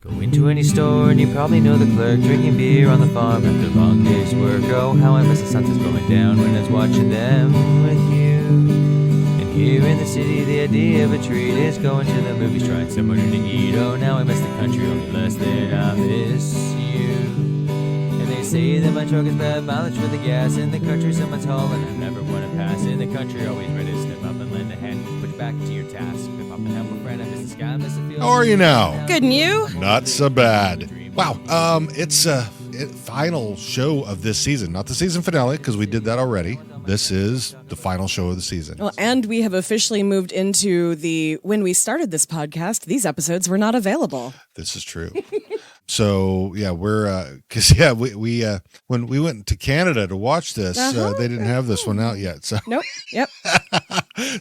Go into any store and you probably know the clerk drinking beer on the farm after a long day's work. Oh, how I miss the sunsets going down when I was watching them with you. And here in the city, the idea of a treat is going to the movies, trying somewhere new to eat. Oh, now I miss the country only less than I miss you. And they say that my truck is bad mileage for the gas in the country, someone's hauling. I never want to pass in the country, always ready to step up and lend a hand. Put you back to your task. Pip up and help a friend. I miss the sky, I miss the field. How are you now? Good, and you? Not so bad. Wow. It's a final show of this season. Not the season finale, because we did that already. This is the final show of the season. Well, and we have officially moved into when we started this podcast, these episodes were not available. This is true. So, yeah, we when we went to Canada to watch this, they didn't have this one out yet. So Nope. Yep.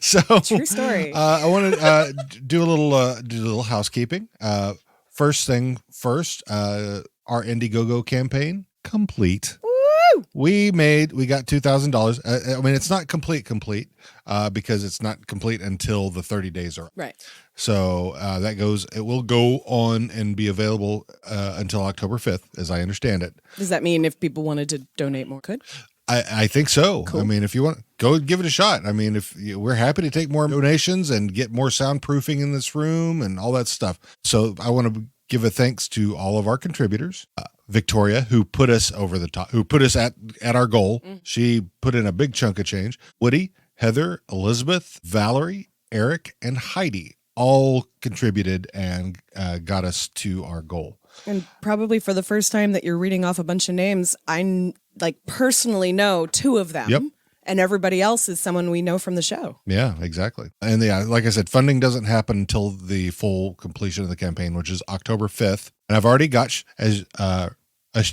So True story. I want to do a little housekeeping. First thing first, our Indiegogo campaign complete. Woo! We got $2,000. I mean, it's not complete because it's not complete until the 30 days are up. Right. So it will go on and be available until October 5th, as I understand it. Does that mean if people wanted to donate more, could? I think so. Cool. I mean, if you want, go give it a shot. I mean, we're happy to take more donations and get more soundproofing in this room and all that stuff. So I want to give a thanks to all of our contributors. Victoria, who put us over the top, who put us at our goal. She put in a big chunk of change. Woody, Heather, Elizabeth, Valerie, Eric, and Heidi all contributed and got us to our goal. And probably for the first time that you're reading off a bunch of names, I personally know two of them. Yep. And everybody else is someone we know from the show. Yeah, exactly. And like I said, funding doesn't happen until the full completion of the campaign, which is October 5th. And I've already got a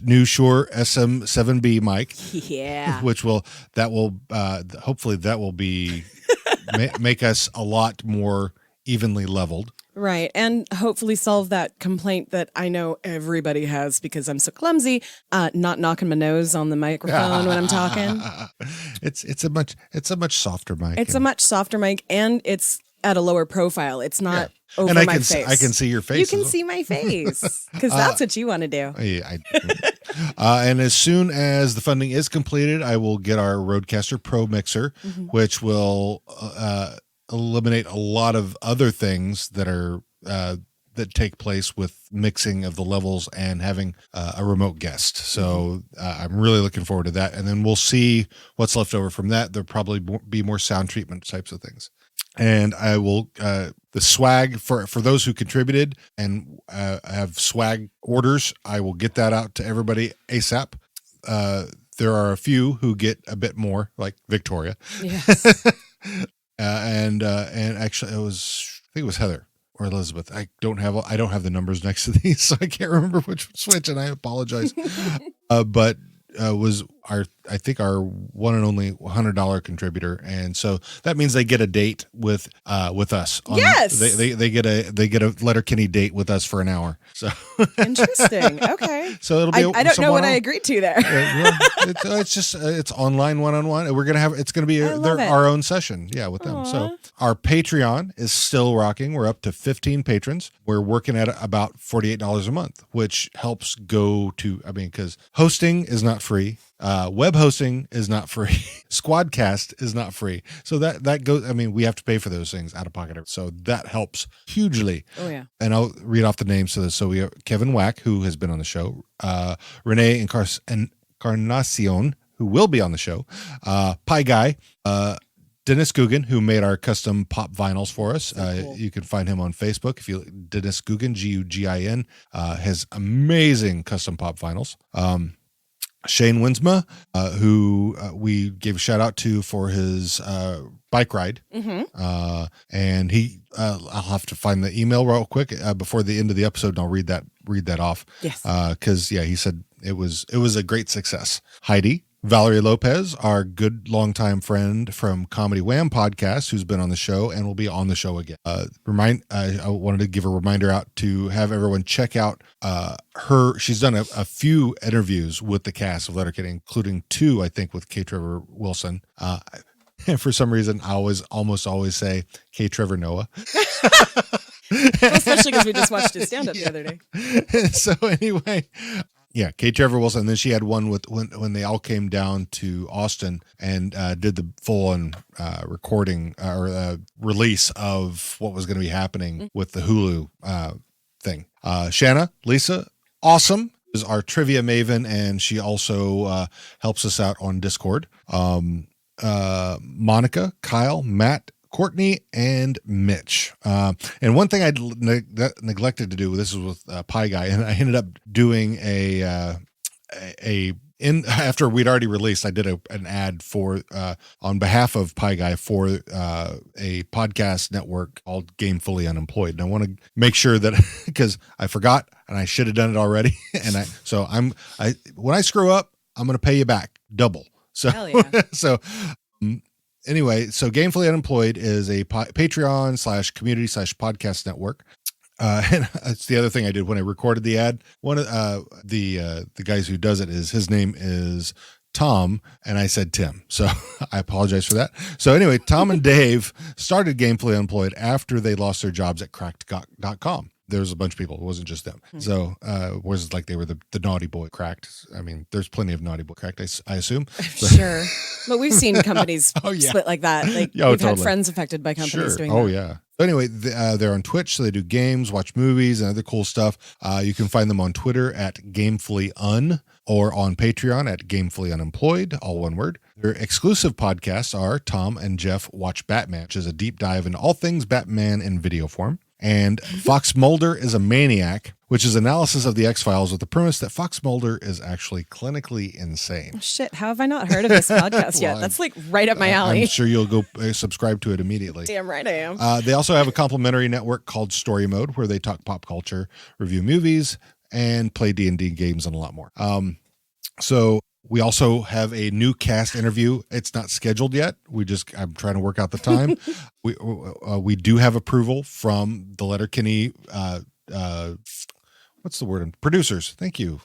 new Shure SM7B mic. Yeah. Hopefully that will be make us a lot more evenly leveled. Right. And hopefully solve that complaint that I know everybody has because I'm so clumsy, not knocking my nose on the microphone when I'm talking. It's a much softer mic. It's a much softer mic, and it's at a lower profile. It's not over and I my can face. I can see your face. You can see my face because that's what you want to do. Yeah, and as soon as the funding is completed, I will get our Rodecaster Pro mixer, which will eliminate a lot of other things that are that take place with mixing of the levels and having a remote guest. So I'm really looking forward to that. And then we'll see what's left over from that. There'll probably be more sound treatment types of things. And I will the swag for those who contributed and have swag orders. I will get that out to everybody ASAP. There are a few who get a bit more, like Victoria. Yes. And actually, I think it was Heather or Elizabeth. I don't have the numbers next to these, so I can't remember which switch, and I apologize. But was I think our one and only $100 contributor, and so that means they get a date with us. Yes, they get a Letterkenny date with us for an hour. So interesting. Okay, so it'll be. I don't know what I agreed to there. It's online one-on-one. It's going to be our own session. Yeah, with them. Aww. So our Patreon is still rocking. We're up to 15 patrons. We're working at about $48 a month, which helps go to. I mean, because hosting is not free. Web hosting is not free. Squadcast is not free. So that goes, I mean, we have to pay for those things out of pocket. So that helps hugely. Oh yeah. And I'll read off the names to this. So we have Kevin Wack, who has been on the show, Renee Encarnacion, who will be on the show, Pie Guy, Dennis Guggen, who made our custom pop vinyls for us. Cool. You can find him on Facebook. Dennis Guggen, Gugin, has amazing custom pop vinyls. Shane Winsma, who we gave a shout out to for his bike ride. And I'll have to find the email real quick before the end of the episode, and I'll read that off. Yes. Because he said it was a great success. Heidi, Valerie Lopez, our good longtime friend from Comedy Wham podcast, who's been on the show and will be on the show again. I wanted to give a reminder out to have everyone check out her. She's done a few interviews with the cast of Letterkenny, including 2, I think, with K. Trevor Wilson. And for some reason, I almost always say K. Trevor Noah. Especially because we just watched his stand-up the other day. So anyway, yeah, Kate Trevor Wilson. And then she had one with when they all came down to Austin and did the full-on recording or release of what was going to be happening with the Hulu thing. Shanna, Lisa, awesome, is our trivia maven, and she also helps us out on Discord. Monica, Kyle, Matt, Courtney, and Mitch. And one thing I neglected to do, this was with Pie Guy, and I ended up doing after we'd already released, I did an ad for on behalf of Pie Guy for a podcast network called Gamefully Unemployed. And I want to make sure that because I forgot and I should have done it already. And when I screw up, I'm going to pay you back double. So Hell yeah. Anyway, so Gamefully Unemployed is a Patreon/community/podcast network. And it's the other thing I did when I recorded the ad. One of the guys who does it his name is Tom, and I said Tim. So I apologize for that. So anyway, Tom and Dave started Gamefully Unemployed after they lost their jobs at cracked.com. There was a bunch of people. It wasn't just them. So it was like they were the naughty boy Cracked. I mean, there's plenty of naughty boy Cracked, I assume. Sure. But we've seen companies yeah. split like that. Like we've totally. had friends affected by companies doing that. Oh, yeah. So anyway, they're on Twitch, so they do games, watch movies, and other cool stuff. You can find them on Twitter at GamefullyUn or on Patreon at Gamefully Unemployed, all one word. Their exclusive podcasts are Tom and Jeff Watch Batman, which is a deep dive into all things Batman in video form. And Fox Mulder is a Maniac, which is analysis of the X-Files with the premise that Fox Mulder is actually clinically insane. Oh, shit, how have I not heard of this podcast yet? That's like right up my alley. I'm sure you'll go subscribe to it immediately. Damn right I am. They also have a complimentary network called Story Mode, where they talk pop culture, review movies, and play D&D games and a lot more. So we also have a new cast interview. It's not scheduled yet. I'm trying to work out the time. We do have approval from the Letterkenny, what's the word? Producers. Thank you.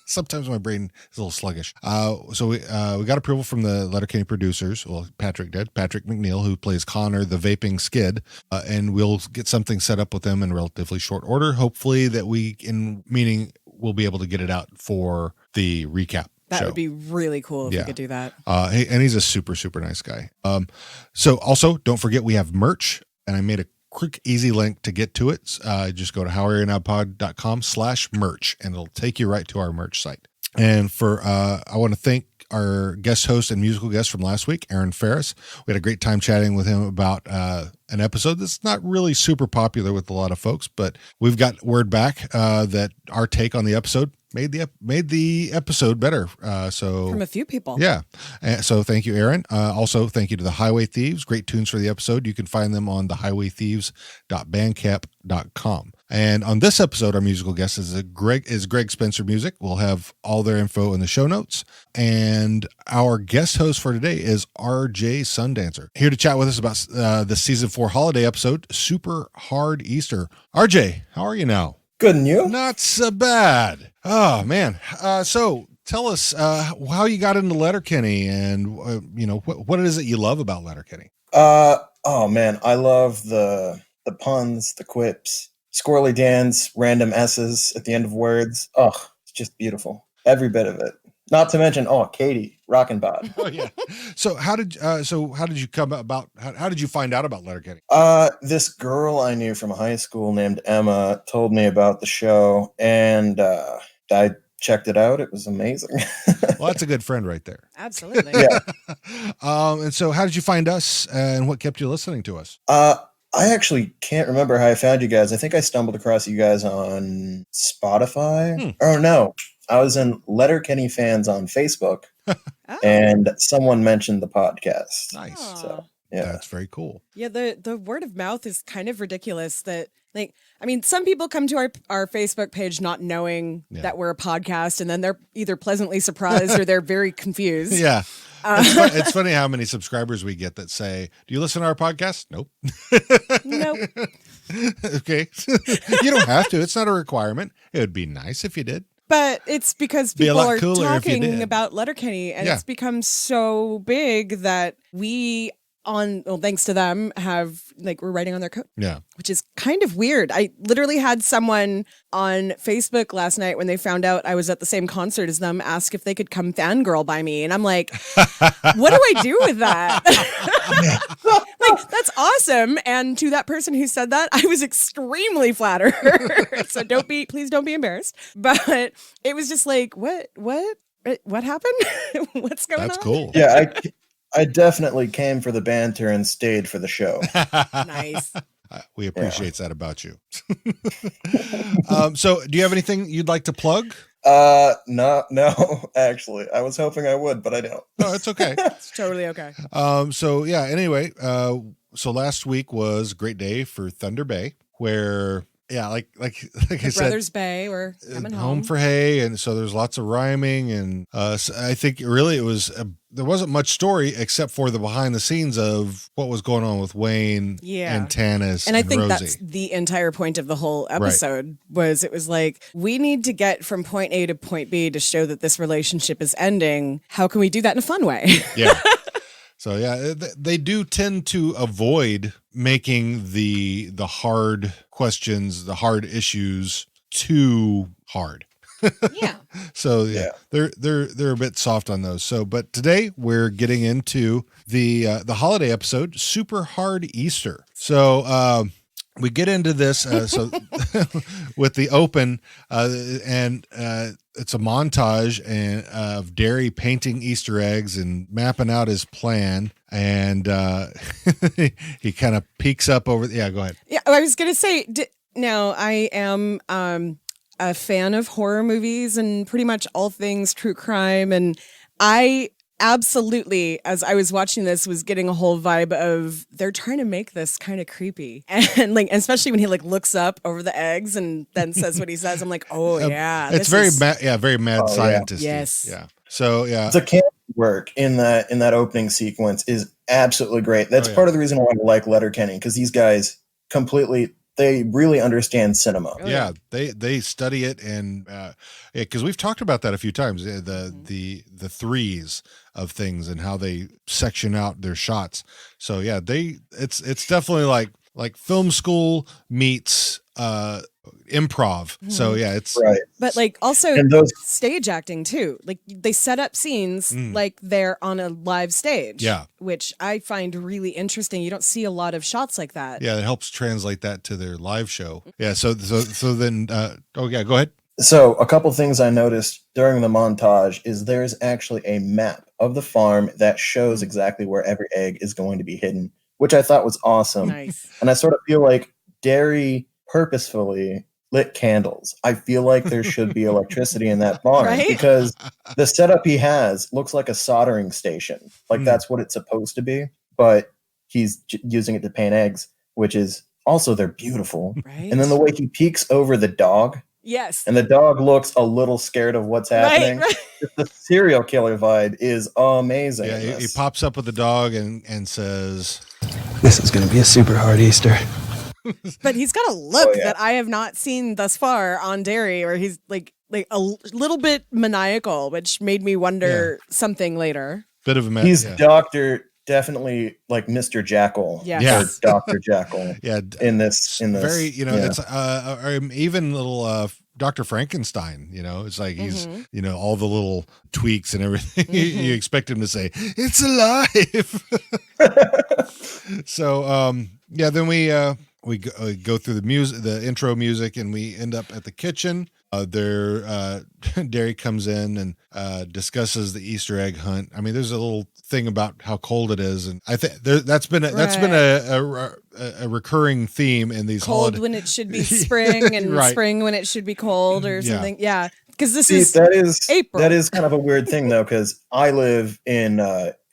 Sometimes my brain is a little sluggish. So we got approval from the Letterkenny producers. Well, Patrick McNeil, who plays Connor, the vaping skid, and we'll get something set up with them in relatively short order. Hopefully we'll be able to get it out for the recap. That show. would be really cool if we could do that. And he's a super, super nice guy. So also don't forget we have merch, and I made a quick, easy link to get to it. Just go to howareyounowpod.com/merch, and it'll take you right to our merch site. And I want to thank our guest host and musical guest from last week, Aaron Ferris. We had a great time chatting with him about an episode that's not really super popular with a lot of folks, but we've got word back that our take on the episode made the episode better. So from a few people. Yeah. So thank you, Aaron. Also, thank you to the Highway Thieves. Great tunes for the episode. You can find them on thehighwaythieves.bandcamp.com. And on this episode, our musical guest is Greg Spencer Music. We'll have all their info in the show notes. And our guest host for today is RJ Sundancer, here to chat with us about the season 4 holiday episode, Super Hard Easter. RJ, how are you now? Good, and you? Not so bad. Oh, man. So tell us how you got into Letterkenny and, what it is that you love about Letterkenny. Oh, man. I love the puns, the quips, squirrely Dan's random S's at the end of words. Oh, it's just beautiful. Every bit of it. Not to mention, Katie, rockin' bod. Oh, yeah. So how did you come about, how did you find out about Letterkenny? This girl I knew from high school named Emma told me about the show, and I checked it out. It was amazing. Well, that's a good friend right there. Absolutely. Yeah. And so how did you find us and what kept you listening to us? I actually can't remember how I found you guys. I think I stumbled across you guys on Spotify. Oh, no. I was in Letterkenny fans on Facebook, and someone mentioned the podcast. Nice. So, yeah. That's very cool. Yeah, the word of mouth is kind of ridiculous that, some people come to our Facebook page not knowing that we're a podcast, and then they're either pleasantly surprised or they're very confused. Yeah. It's funny how many subscribers we get that say, do you listen to our podcast? Nope. Nope. Okay. You don't have to. It's not a requirement. It would be nice if you did. But it's because people are cooler if you talking did. about Letterkenny, and it's become so big that we thanks to them, we're writing on their coat. Yeah. Which is kind of weird. I literally had someone on Facebook last night when they found out I was at the same concert as them ask if they could come fangirl by me. And I'm like, what do I do with that? Like, that's awesome. And to that person who said that, I was extremely flattered. So please don't be embarrassed. But it was just like, what happened? What's going on? That's cool. Yeah, I definitely came for the banter and stayed for the show. Nice. We appreciate that about you. So do you have anything you'd like to plug? No, actually. I was hoping I would, but I don't. No, it's okay. It's totally okay. So yeah, anyway, so last week was a great day for Thunder Bay, where like I said, Brothers Bay, we're coming home for hay, and so there's lots of rhyming, and so I think really it was there wasn't much story except for the behind the scenes of what was going on with Wayne and Tanis and I think Rosie. that's the entire point of the whole episode. It was like, we need to get from point A to point B to show that this relationship is ending. How can we do that in a fun way? Yeah. So yeah, they do tend to avoid making the hard questions, the hard issues too hard. Yeah. So yeah, they're a bit soft on those. So, but today we're getting into the holiday episode, Super Hard Easter. So we get into this so with the open and it's a montage of Derry painting Easter eggs and mapping out his plan, and he kind of peeks up over. Yeah, go ahead. Yeah, I was gonna say. Now I am a fan of horror movies and pretty much all things true crime, and I absolutely, as I was watching this, was getting a whole vibe of they're trying to make this kind of creepy, and especially when he looks up over the eggs and then says what he says. I'm like, oh yeah, it's very mad scientist. Yes, yeah. So yeah, the camera work in that opening sequence is absolutely great. That's part of the reason why I like Letterkenny, because these guys they really understand cinema. Yeah, they study it, and because we've talked about that a few times, the threes of things and how they section out their shots. So yeah, it's definitely like film school meets improv. So yeah, it's right. But also stage acting too. Like they set up scenes like they're on a live stage. Yeah. Which I find really interesting. You don't see a lot of shots like that. Yeah, it helps translate that to their live show. Yeah, so then go ahead. So a couple things I noticed during the montage is there's actually a map of the farm that shows exactly where every egg is going to be hidden, which I thought was awesome. Nice. And I sort of feel like Derry purposefully lit candles. I feel like there should be electricity in that barn, right? Because the setup he has looks like a soldering station. Like that's what it's supposed to be, but he's using it to paint eggs, which is also, they're beautiful. Right. And then the way he peeks over the dog. Yes. And the dog looks a little scared of what's happening. Right. The serial killer vibe is amazing. Yeah, he pops up with the dog and says, "This is going to be a super hard Easter." But he's got a look that I have not seen thus far on Derry, or he's like a little bit maniacal, which made me wonder something later. Bit of a He's definitely like Mr. Jackal. Yes. Or Dr. Jackal. In this very, it's even little Dr. Frankenstein, it's like he's, all the little tweaks and everything. You expect him to say, "It's alive." So, then we go through the music, the intro music, and we end up at the kitchen. Derry comes in and discusses the Easter egg hunt. I mean, there's a little thing about how cold it is, and I think that's been a recurring theme in these cold when it should be spring, and spring when it should be cold, or something. Yeah, because this is April. That is kind of a weird thing though, because I live in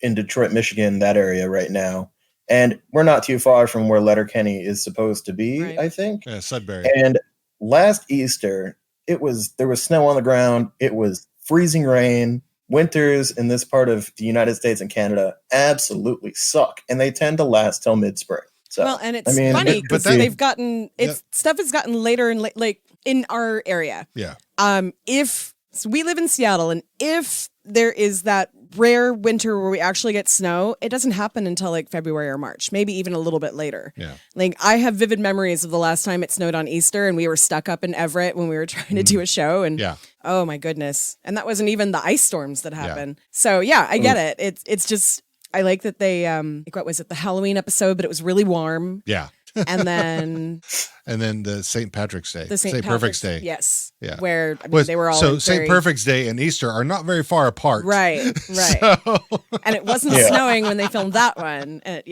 Detroit, Michigan, that area right now. And we're not too far from where Letterkenny is supposed to be, I think. Yeah, Sudbury. And last Easter, there was snow on the ground. It was freezing rain. Winters in this part of the United States and Canada absolutely suck, and they tend to last till mid-spring. So, well, and it's funny because they've gotten stuff has gotten later and like in our area. Yeah. If we live in Seattle, and if there is that rare winter where we actually get snow, it doesn't happen until like February or March, maybe even a little bit later. Yeah. Like I have vivid memories of the last time it snowed on Easter and we were stuck up in Everett when we were trying to do a show. And oh my goodness. And that wasn't even the ice storms that happened. So yeah, I get it. It's just, I like that they, like what was it, the Halloween episode, but it was really warm. Yeah. And then the St. Patrick's Day, the St. Perfect's Day. Yes. Yeah. Where I mean, they were all so St. Perfect's Day and Easter are not very far apart. Right. So. And it wasn't snowing when they filmed that one. And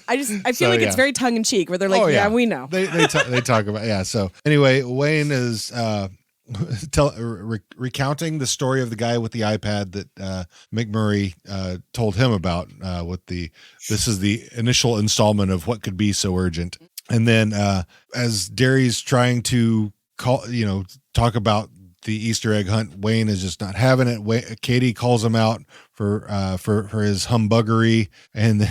I feel like it's very tongue in cheek where they're like, yeah, we know. They talk about, So anyway, Wayne is, recounting the story of the guy with the iPad that McMurray told him about. This is the initial installment of what could be so urgent, and then as Derry's trying to talk about the Easter egg hunt, Wayne is just not having it. Katie calls him out for his humbuggery, and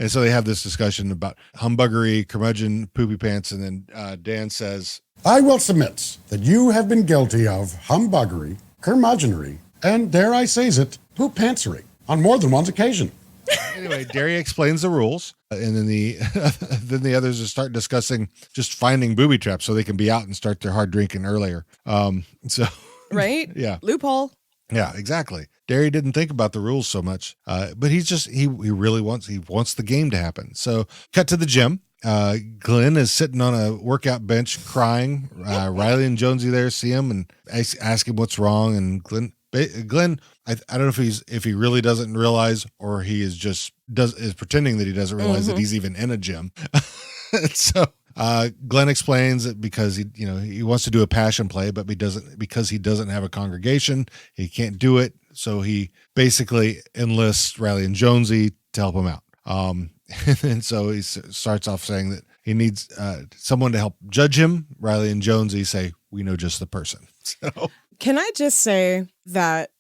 so they have this discussion about humbuggery, curmudgeon, poopy pants, and then Dan says, I will submit that you have been guilty of humbuggery, curmudgeonry, and, dare I says it, poop pantsery on more than one occasion. Anyway, Derry explains the rules, and then the others start discussing just finding booby traps so they can be out and start their hard drinking earlier. Right? Yeah. Loophole. Yeah, exactly. Derry didn't think about the rules so much, but he really wants the game to happen. So cut to the gym. Glenn is sitting on a workout bench crying. Riley and Jonesy there see him and ask him what's wrong. And Glenn, I don't know if he really doesn't realize, or he is pretending that he doesn't realize that he's even in a gym. So Glenn explains that because he wants to do a passion play, but because he doesn't have a congregation, he can't do it. So he basically enlists Riley and Jonesy to help him out. And so he starts off saying that he needs someone to help judge him. Riley and Jonesy say, we know just the person. So can I just say that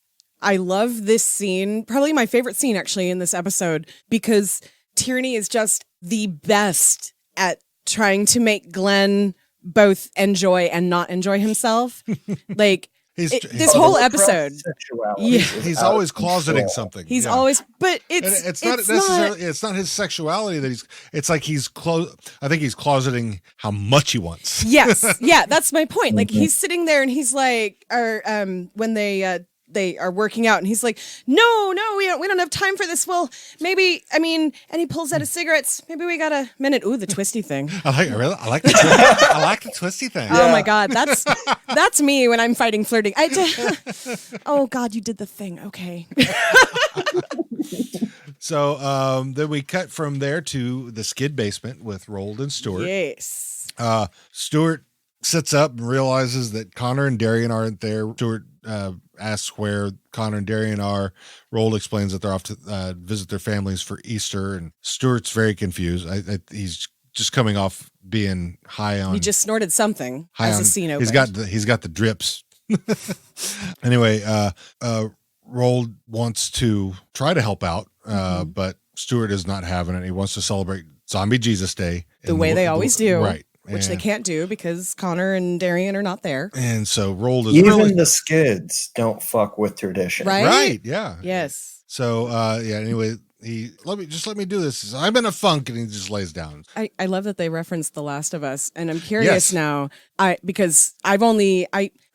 I love this scene, probably my favorite scene actually in this episode, because Tierney is just the best at trying to make Glenn both enjoy and not enjoy himself. Like this whole episode, he's always closeting something. He's always, but it's not necessarily. It's not his sexuality that it's like I think he's closeting how much he wants. Yes, yeah, that's my point. Like he's sitting there and he's like, when they are working out and he's like, no, we don't have time for this. Well, maybe, and he pulls out his cigarettes. Maybe we got a minute. Ooh, the twisty thing. I like the twisty thing. Oh my God. That's me when I'm fighting flirting. Oh God, you did the thing. Okay. So then we cut from there to the skid basement with Roald and Stuart. Yes. Stuart sits up and realizes that Connor and Darian aren't there. Stuart asks where Connor and Darian are. Roald explains that they're off to visit their families for Easter, and Stuart's very confused. He's just coming off being high on. He just snorted something as the scene opened. He's got the drips. Anyway, Roald wants to try to help out, but Stuart is not having it. He wants to celebrate Zombie Jesus Day the way they always do, right? Which they can't do because Connor and Darian are not there. And so Roald is even the skids don't fuck with tradition, right? Yeah. Yes. So anyway, let me do this. I'm in a funk, and he just lays down. I love that they referenced The Last of Us, and I'm curious now. Because I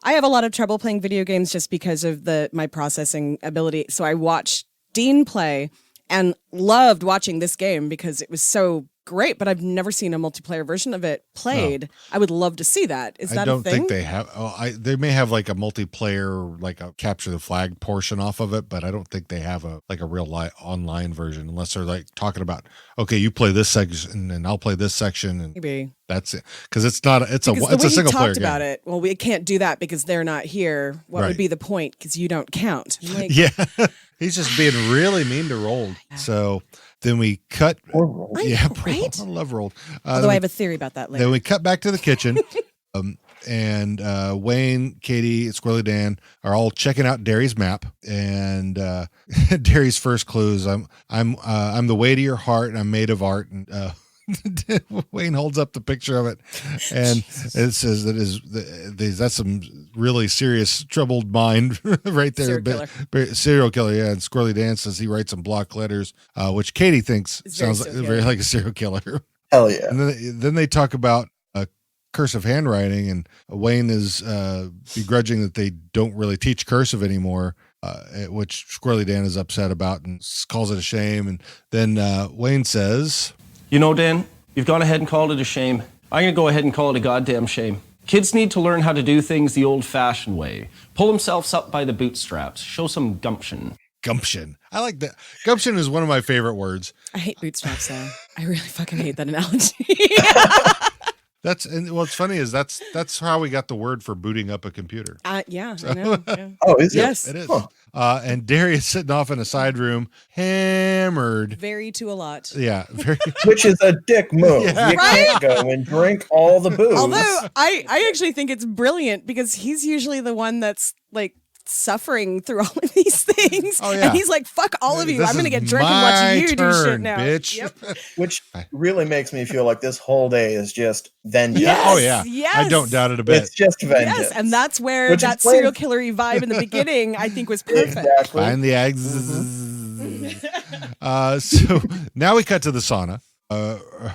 have a lot of trouble playing video games just because of my processing ability. So I watched Dean play and loved watching this game because it was so great, but I've never seen a multiplayer version of it played. No. I would love to see that. Is that a thing? I don't think they have. They may have like a multiplayer, like a capture the flag portion off of it, but I don't think they have a real online version unless they're like talking about, okay, you play this section and I'll play this section, and maybe that's it. Because it's a single player game. About it. Well, we can't do that because they're not here. What would be the point? Because you don't count. Like, yeah, he's just being really mean to Roald. So. Then we cut. Right? I love Roald. Although I have a theory about that later. Then we cut back to the kitchen, and Wayne, Katie, and Squirrely Dan are all checking out Derry's map. And Derry's first clue is I'm the way to your heart, and I'm made of art. And Wayne holds up the picture of it, and it says that's some really serious troubled mind right there. Serial killer, yeah. And Squirrely Dan says he writes in block letters, which Katie thinks sounds very like a serial killer. Hell yeah. And then they talk about cursive handwriting, and Wayne is begrudging that they don't really teach cursive anymore, which Squirrely Dan is upset about and calls it a shame. And then Wayne says, "You know, Dan, you've gone ahead and called it a shame. I'm going to go ahead and call it a goddamn shame. Kids need to learn how to do things the old-fashioned way. Pull themselves up by the bootstraps. Show some gumption." Gumption. I like that. Gumption is one of my favorite words. I hate bootstraps, though. I really fucking hate that analogy. And what's funny is that's how we got the word for booting up a computer. Yeah, I know. Yeah. Oh, is it? Yes. It is. Huh. And Darius sitting off in a side room, hammered. Very to a lot. Yeah. Very. Which is a dick move. Yeah. You can't go and drink all the booze. Although I actually think it's brilliant because he's usually the one that's like suffering through all of these things. Oh, yeah. And he's like, fuck all of you. This I'm going to is get drunk and my watch you do shit turn, now. bitch. Yep. Which really makes me feel like this whole day is just vengeance. Yes, Oh yeah. yes. I don't doubt it a bit. It's just vengeance. Yes, and that's where Which that explains- serial killer-y vibe in the beginning, I think, was perfect. Exactly. Find the eggs. So now we cut to the sauna.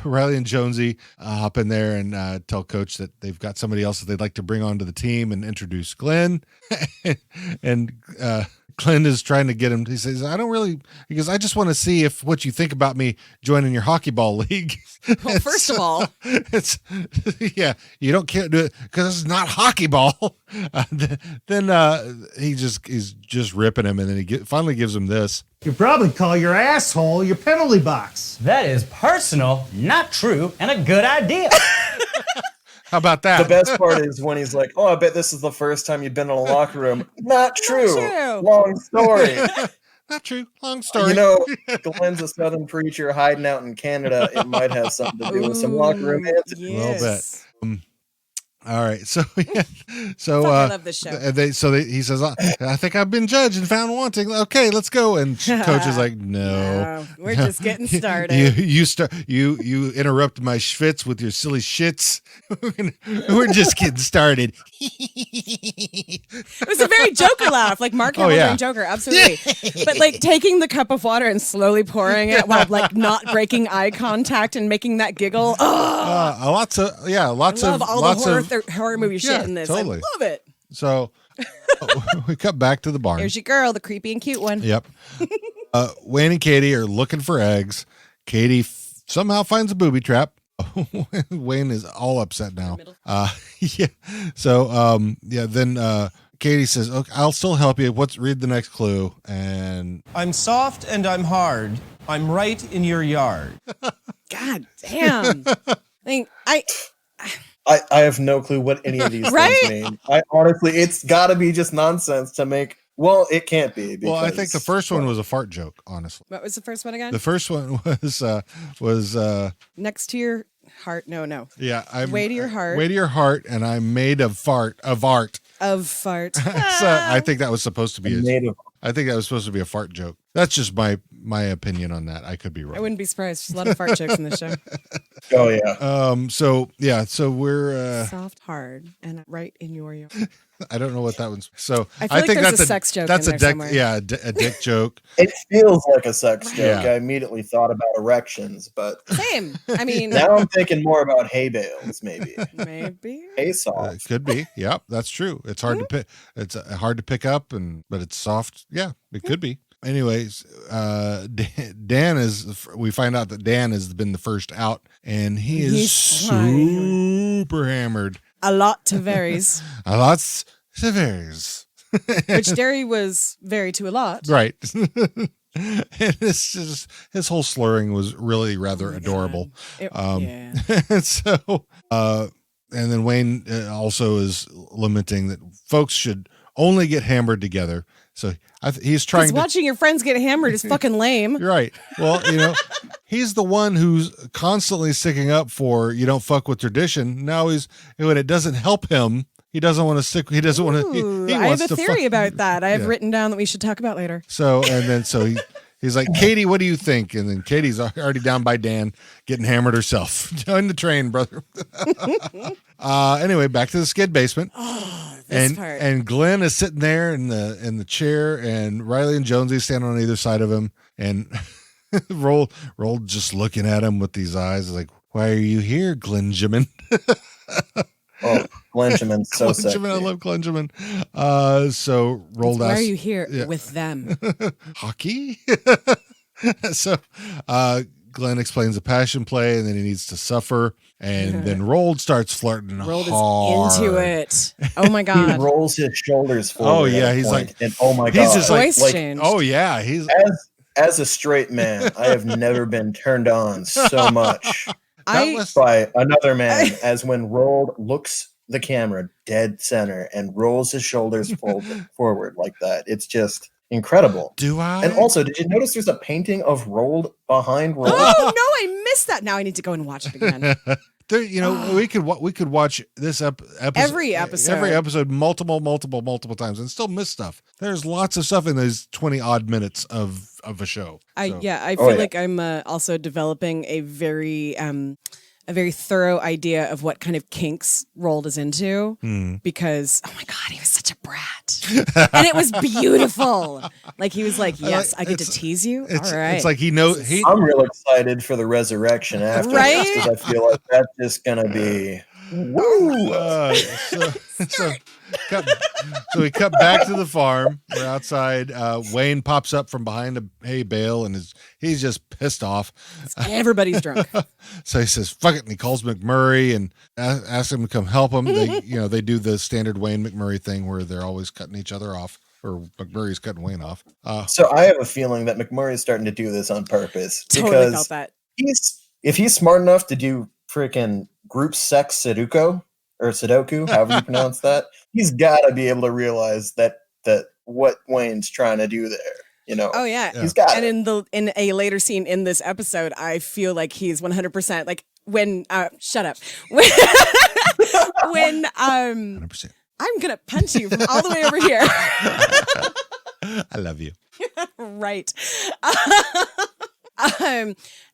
Riley and Jonesy hop in there and tell Coach that they've got somebody else that they'd like to bring onto the team and introduce Glenn. And Glenn is trying to get him. He says, he goes, I just want to see what you think about me joining your hockey ball league. Well, first of all, you don't can't do it because it's not hockey ball. Then he's just ripping him, and then he finally gives him this. You probably call your asshole your penalty box. That is personal, not true, and a good idea. How about that? The best part is when he's like, "Oh, I bet this is the first time you've been in a locker room." Not true. true. Long story. Not true. Long story. You know, Glenn's a Southern preacher hiding out in Canada. It might have something to do with some locker room antics. A little bit. All right. So, I love this show. He says, I think I've been judged and found wanting. Okay, let's go. And Coach is like, no, we're just getting started. You interrupt my schwitz with your silly shits. We're just getting started. It was a very Joker laugh, like Mark Hamill during Joker, absolutely. But like taking the cup of water and slowly pouring it while like not breaking eye contact and making that giggle. Lots of horror movie shit in this. Totally. I love it. So we cut back to the barn. Here's your girl, the creepy and cute one. Yep. Wayne and Katie are looking for eggs. Katie somehow finds a booby trap. Wayne is all upset now. Yeah. So then Katie says, "Okay, I'll still help you. Read the next clue." And I'm soft and I'm hard. I'm right in your yard. God damn. I have no clue what any of these Right? things mean. I honestly, it's got to be just nonsense to make. Well, it can't be. well, I think the first one was a fart joke. Honestly, What was the first one again? the first one was Next to your heart. No. yeah. I'm Way to your heart. Way to your heart, and I'm made of art. Of fart. So I think that was supposed to be native. I think that was supposed to be a fart joke. That's just my opinion on that. I could be wrong. I wouldn't be surprised. There's a lot of fart jokes in this show. Oh yeah. So we're Soft, hard, and right in your yard. I don't know what that one's. So I feel like think there's that's a sex joke That's in a there dick. somewhere. Yeah, a dick joke. It feels like a sex joke. Yeah. I immediately thought about erections, but Same. I mean, now I'm thinking more about hay bales, maybe. maybe. Hay It soft. could be. Yep, that's true. It's hard to pick. It's hard to pick up, but it's soft. Yeah, it could be. Anyways, we find out that Dan has been the first out, and he's He's super hammered. A lot to varies. A lot severes. Which Derry was very to a lot. Right. And it's just, his whole slurring was really rather adorable. Yeah. And so, and then Wayne also is lamenting that folks should only get hammered together. So he's trying Because to. watching your friends get hammered is fucking lame. You're right. Well, he's the one who's constantly sticking up for you don't fuck with tradition. Now when it doesn't help him, he doesn't want to stick. He doesn't want to. He I have wants a to theory fuck. about that. I have Yeah. written down that we should talk about later. So He's like, Katie, what do you think? And then Katie's already down by Dan, getting hammered herself. Join the train, brother. Anyway, back to the skid basement. This part. And Glenn is sitting there in the chair, and Riley and Jonesy standing on either side of him, and Roll just looking at him with these eyes, like, why are you here, Glenjamin? Oh, Glenjamin's so sexy. I love Glenjamin. So Roll Why asks, are you here with them? hockey? So Glenn explains the passion play, and then he needs to suffer, and then Rold starts flirting Rolled hard. is into it. Oh my He god. rolls his shoulders forward. Oh yeah, at a he's point, like, and oh my god, he's just Voice like, changed. oh yeah, he's as a straight man, I have never been turned on so much was- by another man as when Rold looks the camera dead center and rolls his shoulders forward like that. It's just incredible. Do I? And also, did you notice there's a painting of Rold behind Rold? Oh no, I missed that. Now I need to go and watch it again. There, we could watch this episode, Every episode multiple times and still miss stuff. There's lots of stuff in those 20 odd minutes of a show. I So- feel like I'm also developing a very thorough idea of what kind of kinks Rold is into because oh my god, he was such a brat. And it was beautiful. Like he was like, yes, I get to tease you. All right. It's like he knows he. I'm real excited for the resurrection after Right? this because I feel like that's just gonna be woo. So we cut back to the farm. We're outside. Wayne pops up from behind a hay bale and he's just pissed off. Everybody's drunk. So he says, fuck it. And he calls McMurray and asks him to come help him. They do the standard Wayne McMurray thing where they're always cutting each other off, or McMurray's cutting Wayne off. So I have a feeling that McMurray is starting to do this on purpose Totally because felt that. if he's smart enough to do freaking group sex Sudoku, however you pronounce that, he's got to be able to realize that what Wayne's trying to do there. Oh yeah. He's got and it. in a later scene in this episode, I feel like he's 100% like when shut up. When 100%. I'm gonna punch you from all the way over here. I love you. Right.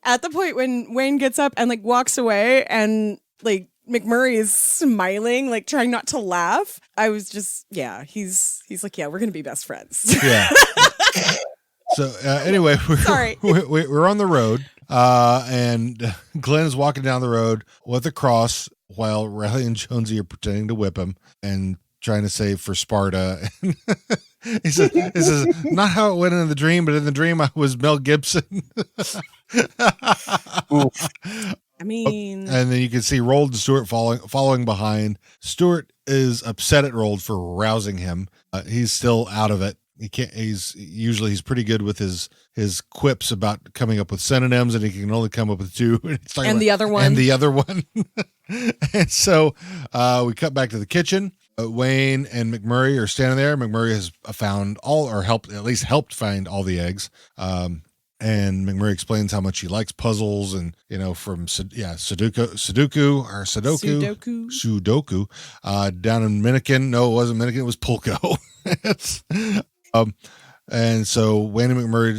At the point when Wayne gets up and like walks away and like McMurray is smiling, like trying not to laugh. I was just, he's like, yeah, we're going to be best friends. Yeah. So anyway, we're on the road and Glenn is walking down the road with a cross while Riley and Jonesy are pretending to whip him and trying to save for Sparta. He says, not how it went in the dream, but in the dream I was Mel Gibson. I mean, and then you can see Rold and Stewart following behind. Stewart is upset at Rold for rousing him. He's still out of it. He can't. He's pretty good with his quips about coming up with synonyms, and he can only come up with two. And the other one. And so we cut back to the kitchen. Wayne and McMurray are standing there. McMurray has found helped find all the eggs. And McMurray explains how much he likes puzzles and, from Sudoku. Down in Minikin. No, it wasn't Minikin. It was Pulco. And so Wayne and McMurray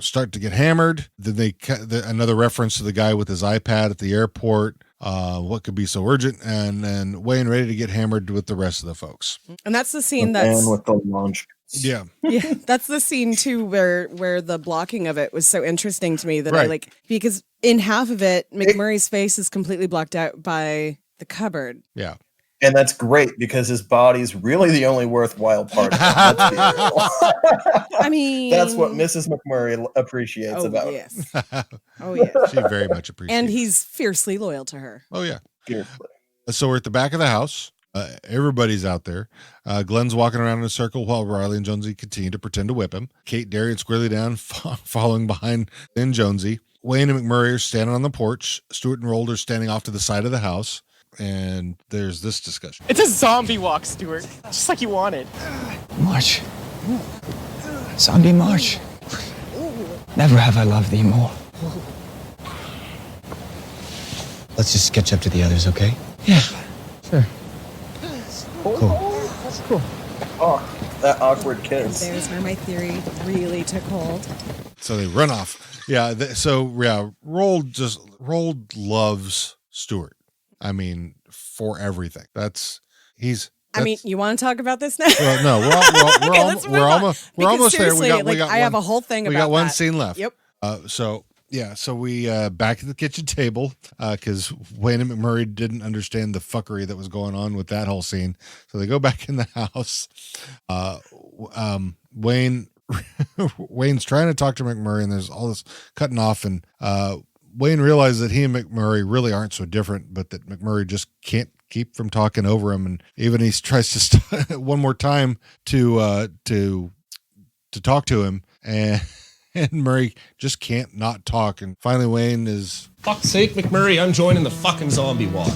start to get hammered. Then they cut another reference to the guy with his iPad at the airport. What could be so urgent? And then Wayne ready to get hammered with the rest of the folks. And that's the scene with the launch. Yeah. Yeah, that's the scene too where the blocking of it was so interesting to me that Right. I like, because in half of it, McMurray's face is completely blocked out by the cupboard. Yeah. And that's great because his body's really the only worthwhile part of it. Let's be real. I mean, That's what Mrs. McMurray appreciates about it. yes. Oh yes. She very much appreciates And it. he's fiercely loyal to her. Oh, yeah. Seriously. So we're at the back of the house. Everybody's out there. Glenn's walking around in a circle while Riley and Jonesy continue to pretend to whip him. Kate, Darian squarely down, following behind then Jonesy. Wayne and McMurray are standing on the porch. Stewart and Rold are standing off to the side of the house. And there's this discussion. It's a zombie walk, Stuart. Just like you wanted. March. Zombie March. Never have I loved thee more. Let's just sketch up to the others, okay? Yeah, sure. Cool. That's cool. Oh, that awkward kiss. There's where my theory really took hold. So they run off. Yeah. Roald loves Stuart. I mean, for everything. I mean, you want to talk about this now? Well, no, we're almost there. I have a whole thing about We got one that. scene left. Yep. So we back at the kitchen table because Wayne and McMurray didn't understand the fuckery that was going on with that whole scene. So they go back in the house. Wayne's trying to talk to McMurray, and there's all this cutting off, and Wayne realizes that he and McMurray really aren't so different, but that McMurray just can't keep from talking over him, and even he tries to one more time to talk to him, and Murray just can't not talk, and finally Wayne is, Fuck's sake, McMurray, I'm joining the fucking zombie walk.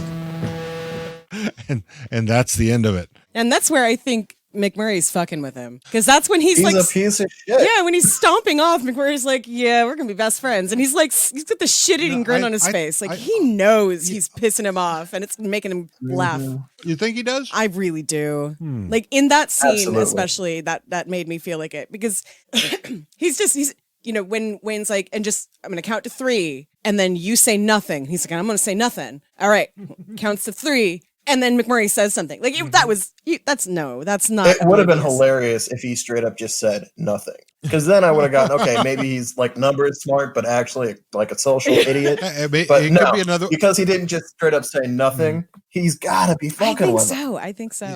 and that's the end of it. And that's where I think McMurray's fucking with him, because that's when he's like, a piece of shit. yeah, when he's stomping off, McMurray's like, yeah, we're gonna be best friends, and he's like, he's got the shit-eating grin on his face, like he knows he's pissing him off, and it's making him laugh. You think he does? I really do. Like in that scene, Absolutely. especially that made me feel like it, because he's when Wayne's like, and just I'm gonna count to 3, and then you say nothing. He's like, I'm gonna say nothing. All right, counts to 3. And then McMurray says something like that's not. It would have been hilarious if he straight up just said nothing. Because then I would have gotten, okay, maybe he's like numbers smart, but actually like a social idiot. But it no, could be another, because he didn't just straight up say nothing. He's got to be fucking with him. I think so.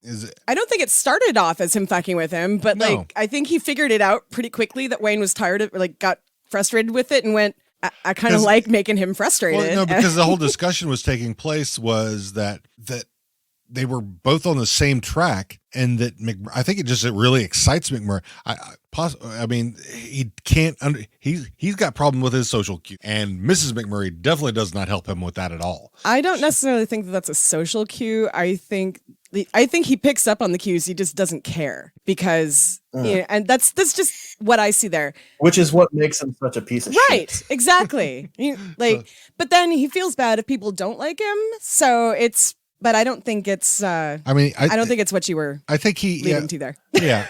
Is it? I don't think it started off as him fucking with him, but No. like I think he figured it out pretty quickly that Wayne was tired of, like, got frustrated with it and went, I kind of like making him frustrated. Well, no, because the whole discussion was taking place was that they were both on the same track, and that I think it really excites McMurray. I mean, he can't he's got problem with his social cue, and Mrs. McMurray definitely does not help him with that at all. I don't necessarily think that that's a social cue. I think he picks up on the cues. He just doesn't care because, and that's just what I see there. Which is what makes him such a piece of shit. Right, exactly. But then he feels bad if people don't like him. So but I don't think it's. I don't think it's what you were. I think he leading to there. Yeah.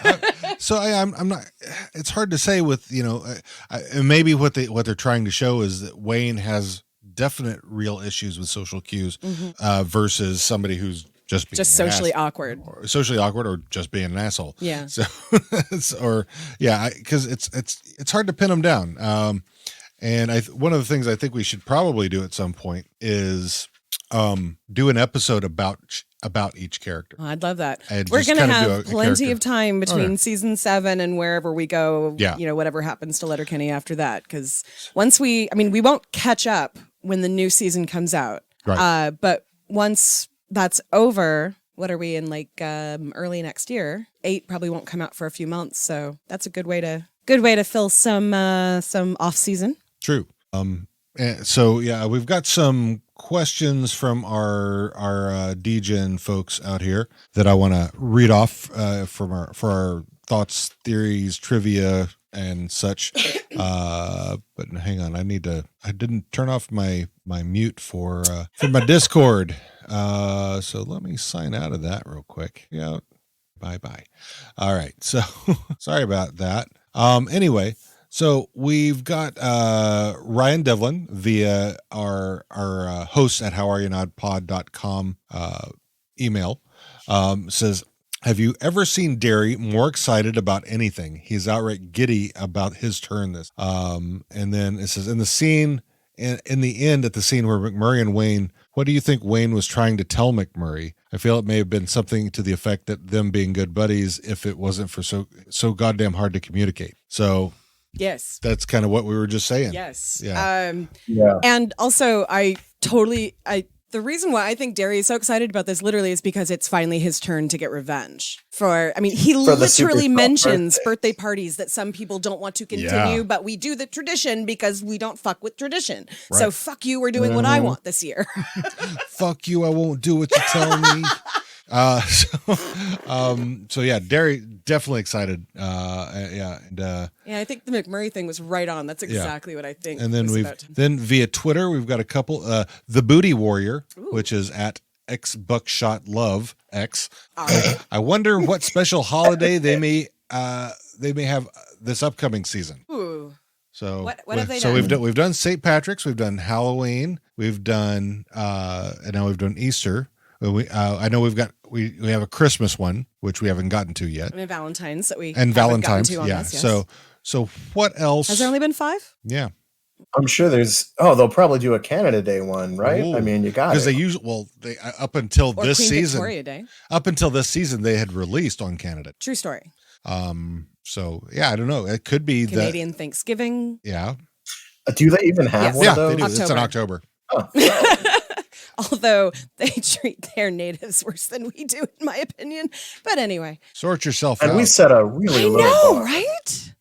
I'm not. It's hard to say with and maybe what they're trying to show is that Wayne has definite real issues with social cues versus somebody who's just socially awkward, or just being an asshole. Yeah. So, because it's hard to pin them down. And one of the things I think we should probably do at some point is do an episode about each character. Oh, I'd love that. And We're just going to kind of have do a plenty character. of time between Okay. season 7 and wherever we go. Yeah. Whatever happens to Letterkenny after that, because once we won't catch up when the new season comes out. Right. But once that's over, what are we in, like early next year? 8 probably won't come out for a few months, so that's a good way to fill some off season. True. So yeah, we've got some questions from our DGen folks out here that I want to read off for our thoughts, theories, trivia, and such. But hang on, I didn't turn off my mute for my Discord. So let me sign out of that real quick. Yeah. Bye. All right. So sorry about that. Anyway, so we've got Ryan Devlin via our host at howareyounodpod.com email says, have you ever seen Derry more excited about anything? He's outright giddy about his turn this. And then it says, in the scene, in the end, at the scene where McMurray and Wayne, what do you think Wayne was trying to tell McMurray? I feel it may have been something to the effect that them being good buddies, if it wasn't for so goddamn hard to communicate. So Yes. that's kind of what we were just saying. Yes. Yeah. And also, the reason why I think Derry is so excited about this literally is because it's finally his turn to get revenge. He literally mentions birthday parties that some people don't want to continue, but we do the tradition because we don't fuck with tradition. Right. So fuck you, we're doing what I want this year. Fuck you, I won't do what you tell me. So yeah, Derry definitely excited. Yeah, I think the McMurray thing was right on. That's exactly what I think. And then was then via Twitter we've got a couple. The Booty Warrior, which is at XBuckshotLoveX. I wonder what special holiday they may have this upcoming season. Ooh. So What have they so done? we've done St. Patrick's, we've done Halloween, we've done and now we've done Easter. I know we have a Christmas one which we haven't gotten to yet, And Valentine's that we and haven't gotten Valentine's. to on Yeah. this, yes. So what else? Has there only been 5? Yeah. I'm sure there's. Oh, they'll probably do a Canada Day one, right? I mean, you got it. because they usually they up until Or this Queen season. Victoria Day. Up until this season, they had released on Canada. True story. So yeah, I don't know. It could be Canadian Thanksgiving. Yeah. Do they even have Yes. one Yeah, of those? they do. It's in October. Although they treat their natives worse than we do, in my opinion. But anyway. Sort yourself And out. we set a really low No, bar. right?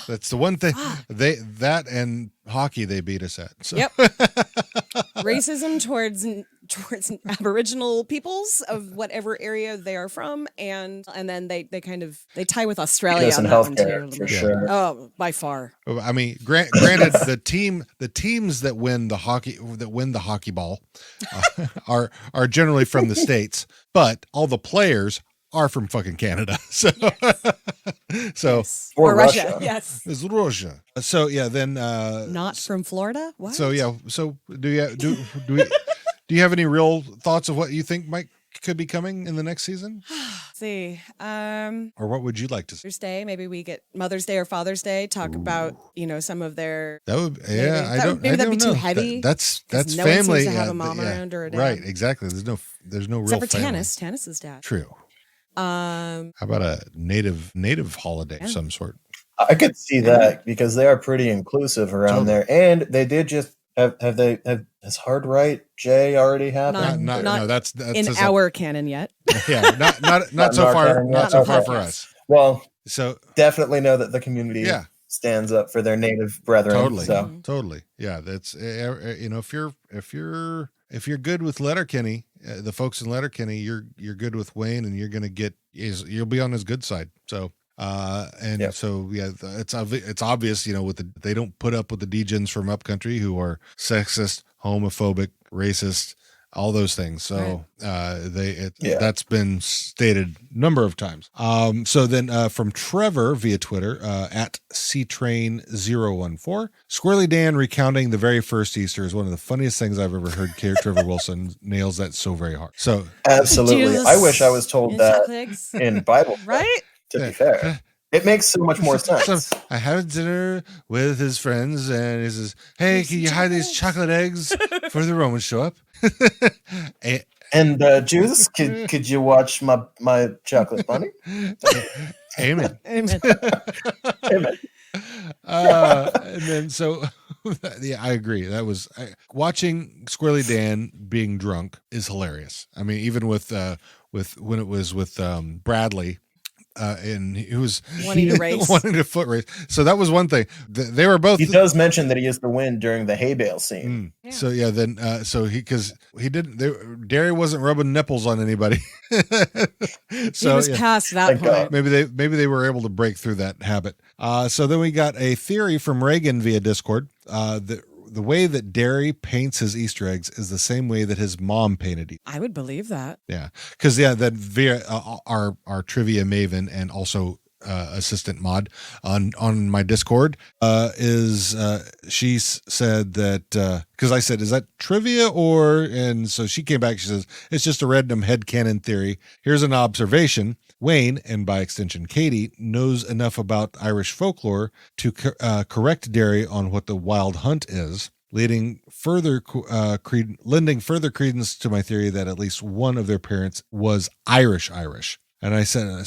That's the one thing that and hockey they beat us at. So. Yep. Racism towards Aboriginal peoples of whatever area they are from, and then they tie with Australia Yes, on and that one healthcare, too. for sure. Oh, by far. I mean, granted, the teams that win the hockey ball are generally from the States, but all the players are from fucking Canada. So, Yes. Or Or Russia. Russia. Yes. it's Russia. So yeah, then Not from Florida. What? so yeah, so do you have any real thoughts of what you think could be coming in the next season, Let's see. or what would you like to see? Mother's Day. Maybe we get Mother's Day or Father's Day. Talk about some of their. That would Maybe that'd be don't too know. heavy, That's 'cause no family. one seems to have a mom around or a dad. Right, exactly. There's no real Except for family. Tanis' dad. True. Um, How about a native holiday of some sort? I could see that because they are pretty inclusive around there, and they did just has Hard Right J already happened? Not no, that's in just our canon yet. yeah, not so in our far, canon not yet? so far Okay. for us. Well, So definitely know that the community Yeah. stands up for their native brethren. totally, So totally, yeah. That's if you're good with Letterkenny, the folks in Letterkenny, you're good with Wayne, and you'll be on his good side. So. Yep. So yeah, it's obvious, they don't put up with the degens from upcountry who are sexist, homophobic, racist, all those things. So that's been stated a number of times. So then from Trevor via Twitter at ctrain014, Squirrely Dan recounting the very first Easter is one of the funniest things I've ever heard. Trevor Wilson nails that so very hard. So absolutely, Jesus. I wish I was told Yes, that thanks. in Bible. Right? To be fair, it makes so much more sense. So I had dinner with his friends, and he says, "Hey, can you hide these chocolate eggs for the Romans show up?" And Jews, could you watch my chocolate bunny? Amen. Amen. Amen. And then so yeah, I agree. That was watching Squirrely Dan being drunk is hilarious. I mean, even with when it was with Bradley. And he was Wanting to race. wanting to foot race. So that was one thing. They were both. He does mention that he is the win during the hay bale scene. Yeah. So yeah, then because he didn't. Derry wasn't rubbing nipples on anybody. So he was yeah. past that Thank point. God. Maybe they were able to break through that habit. So then we got a theory from Reagan via Discord. The way that Derry paints his Easter eggs is the same way that his mom painted it. I would believe that. Yeah, because that via our trivia maven and also assistant mod on my Discord she said that because I said, is that trivia and so she came back, she says it's just a random headcanon theory. Here's an observation. Wayne, and by extension Katie, knows enough about Irish folklore to correct Derry on what the wild hunt is, lending further credence to my theory that at least one of their parents was Irish. And I said, I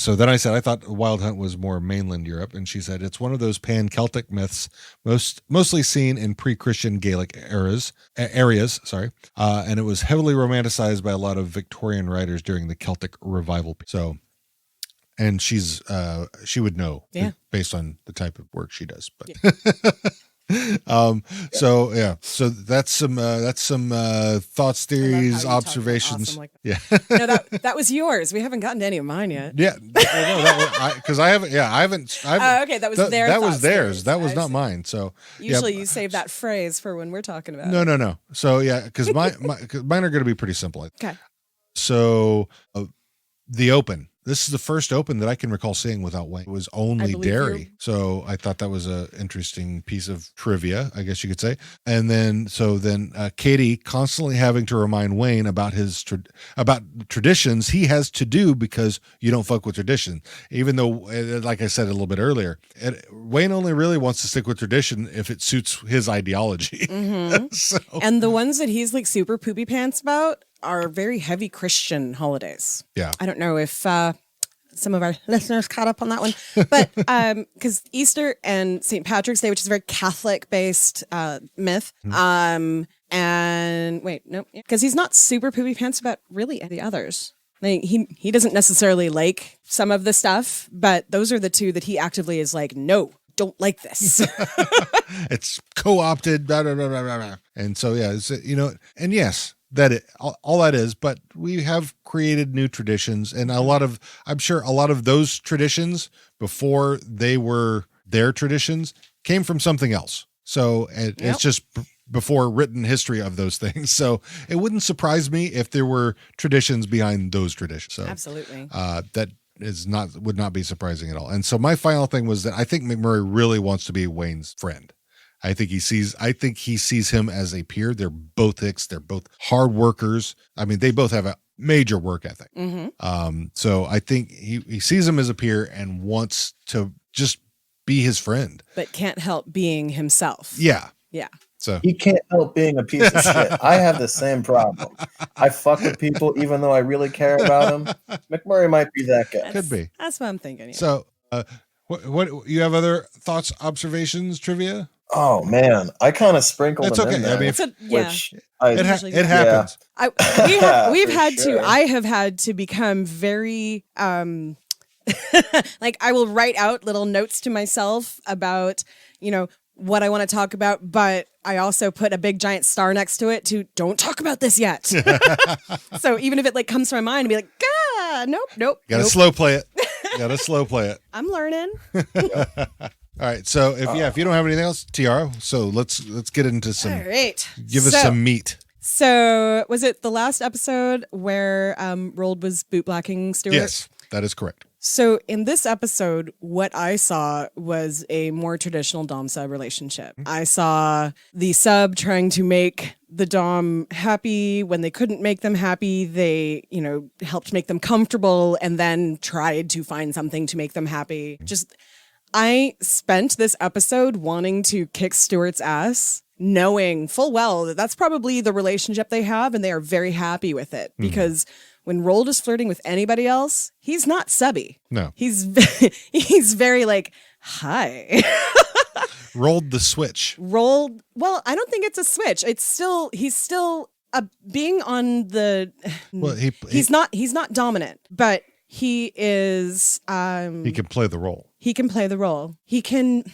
thought the wild hunt was more mainland Europe. And she said, it's one of those pan-Celtic myths, mostly seen in pre-Christian Gaelic areas. And it was heavily romanticized by a lot of Victorian writers during the Celtic revival. So, and she would know based on the type of work she does, but so that's some thoughts, theories, observations. Awesome like that. Yeah. No, that was yours. We haven't gotten to any of mine yet. Yeah. Because I haven't. Okay, that was their That was thoughts, theirs. theories. That was I not see. mine. So Usually you save that phrase for when we're talking about it. No. So yeah, because mine are going to be pretty simple. Okay. So the open. this is the first Open that I can recall seeing without Wayne. It was only believe dairy. you. So I thought that was a interesting piece of trivia, I guess you could say. And then Katie constantly having to remind Wayne about his about traditions he has to do because you don't fuck with tradition. Even though, like I said a little bit earlier, Wayne only really wants to stick with tradition if it suits his ideology. So, And the ones that he's like super poopy pants about are very heavy Christian holidays. yeah. I don't know if some of our listeners caught up on that one, but because Easter and St. Patrick's Day, which is a very Catholic based myth, and wait, no, because he's not super poopy pants about really the others. Like he doesn't necessarily like some of the stuff, but those are the two that he actively is like, no, don't like this. It's co-opted, blah, blah, blah, blah, blah. And so, yeah, it's, and yes, all that is, but we have created new traditions, and I'm sure a lot of those traditions before they were their traditions came from something else. So it's just before written history of those things. So it wouldn't surprise me if there were traditions behind those traditions. So Absolutely. that would not be surprising at all. And so my final thing was that I think McMurray really wants to be Wayne's friend. I think he sees him as a peer. They're both hicks. They're both hard workers. I mean, they both have a major work ethic. So I think he sees him as a peer and wants to just be his friend. But can't help being himself. Yeah. Yeah. So He can't help being a piece of shit. I have the same problem. I fuck with people even though I really care about them. McMurray might be that guy. could be. That's what I'm thinking. Yeah. So what you have other thoughts, observations, trivia? Oh man, I kind of sprinkled It's them okay. in there. I mean, which I, it usually happens. We've For had to. sure. I have had to become very like I will write out little notes to myself about what I want to talk about, but I also put a big giant star next to it to don't talk about this yet. So even if it like comes to my mind, I'll be like, God, nope. Gotta slow play it. I'm learning. All right. So if you don't have anything else, Tiara, so let's get into some. All right. Give us some meat. So was it the last episode where Roald was bootblacking Stuart? Yes, that is correct. So in this episode, what I saw was a more traditional Dom-Sub relationship. I saw the sub trying to make the Dom happy. When they couldn't make them happy, they, helped make them comfortable and then tried to find something to make them happy. I spent this episode wanting to kick Stuart's ass, knowing full well that that's probably the relationship they have, and they are very happy with it. Because when Roald is flirting with anybody else, he's not subby. No. He's very like, hi. Rolled the switch. Roald. Well, I don't think it's a switch. He's still being on the. Well, he's not dominant, but he is. He can play the role. He can play the role. He can.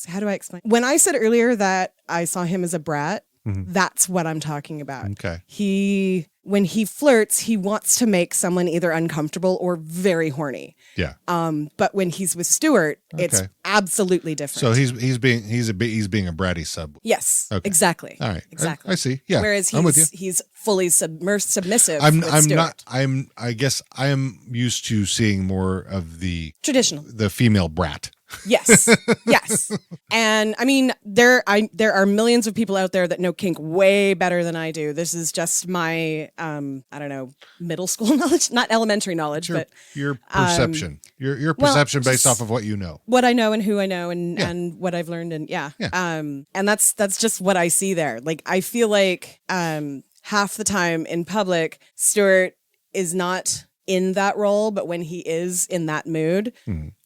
How do I explain? When I said earlier that I saw him as a brat, that's what I'm talking about. Okay. When he flirts, he wants to make someone either uncomfortable or very horny. Yeah. But when he's with Stuart, it's absolutely different. So he's being a bratty sub. Yes. Okay. Exactly. All right. Exactly. I see. Yeah. Whereas I'm with you. he's fully submissive. I'm with Stuart. not. I guess I am used to seeing more of the Traditional. the female brat. Yes. Yes. And I mean, there are millions of people out there that know kink way better than I do. This is just my, I don't know, middle school knowledge, not elementary knowledge, but your perception, your perception based off of what you know, what I know and who I know and what I've learned. And and that's just what I see there. Like, I feel like, half the time in public, Stuart is not in that role, but when he is in that mood,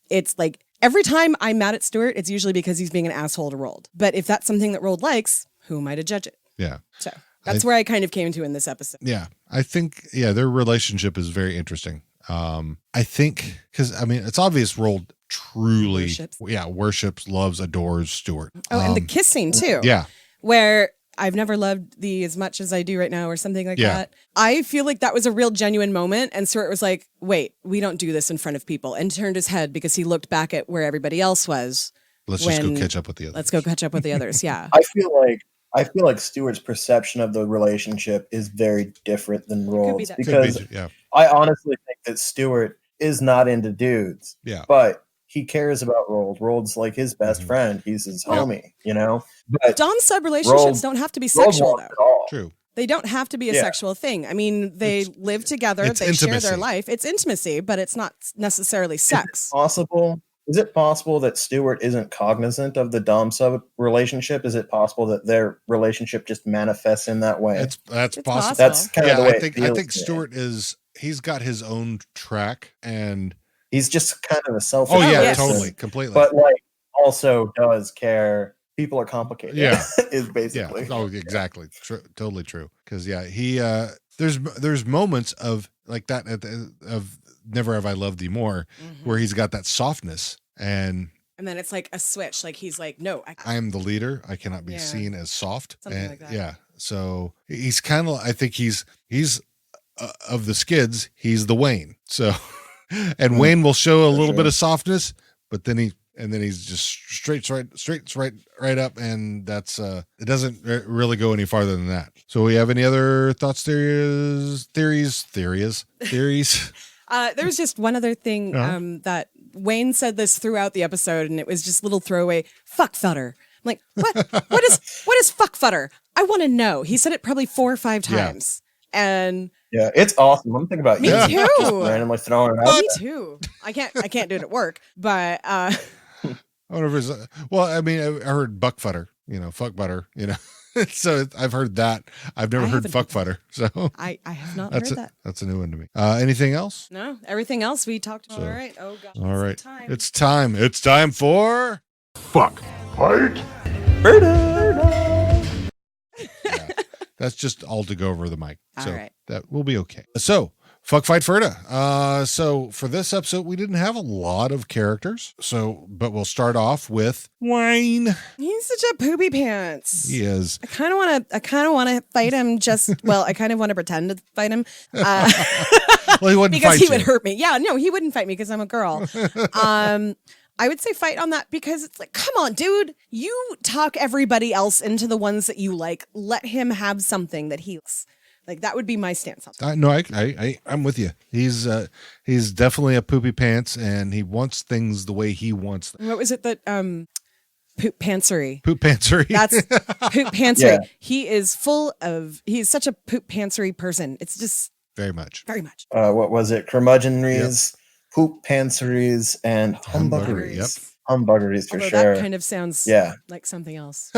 it's like, every time I'm mad at Stuart, it's usually because he's being an asshole to Roald. But if that's something that Roald likes, who am I to judge it? Yeah. So that's where I kind of came to in this episode. Yeah. I think, their relationship is very interesting. I think, because, I mean, it's obvious Roald truly, worships, loves, adores Stuart. Oh, and the kiss scene too. Yeah. Where I've never loved thee as much as I do right now, or something like that. I feel like that was a real genuine moment. And Stuart was like, wait, we don't do this in front of people. And turned his head because he looked back at where everybody else was. Let's just go catch up with the others. Let's go catch up with the others. Yeah. I feel like Stuart's perception of the relationship is very different than Roald's, because I honestly think that Stuart is not into dudes. Yeah. But he cares about Rold. Rold's like his best friend. He's his homie, you know? But Dom sub relationships don't have to be sexual, though. True. They don't have to be a sexual thing. I mean, they live together, they share their life. It's intimacy, but it's not necessarily sex. Is it possible that Stewart isn't cognizant of the Dom sub relationship? Is it possible that their relationship just manifests in that way? That's possible. That's kind of the way I think Stewart he's got his own track, and he's just kind of a selfish. Oh yeah, person, totally, completely. But like also does care. People are complicated. Yeah, is basically. Yeah. Oh, exactly. Totally true. Because he there's moments of like that of Never Have I Loved Thee More, where he's got that softness, and then it's like a switch. Like he's like, no, I am the leader. I cannot be seen as soft. Something like that. Yeah. So he's kind of. I think he's of the Skids. He's the Wayne. So, and Wayne will show a little bit of softness, but then he's just straight right up, and that's it doesn't really go any farther than that. So we have any other thoughts, theories? There's just one other thing that Wayne said this throughout the episode, and it was just little throwaway fuck futter. I'm like, what is fuck futter? I want to know. He said it probably 4 or 5 times. And yeah, it's awesome. I'm thinking about me too. Just randomly throwing it out. Me too. I can't do it at work, but I wonder if it's well. I mean, I heard buck futter. Fuck butter. So I've heard that. I've never heard fuck futter. So I have not heard that. That's a new one to me. Anything else? No, everything else we talked about. All right. Oh gosh. All right. It's time. It's time for fuck fight. That's just all to go over the mic. So all right. That will be okay. So fuck fight Ferda. So for this episode, we didn't have a lot of characters. But we'll start off with Wayne. He's such a poopy pants. He is. I kind of want to fight him. I kind of want to pretend to fight him. Well, he wouldn't because fight he you. would hurt me. Yeah, no, he wouldn't fight me because I'm a girl. I would say fight on that because it's like, come on, dude. You talk everybody else into the ones that you like. Let him have something that he likes. Like that would be my stance on that. No, I'm with you. He's definitely a poopy pants, and he wants things the way he wants them. What was it that poop pantsery? Poop pantsery. That's poop pantsery. Yeah. He's such a poop pantsery person. It's just very much. What was it? Curmudgeonries, poop pantseries, and humbuggeries. Yep. Humbuggeries for Although sure. That kind of sounds like something else.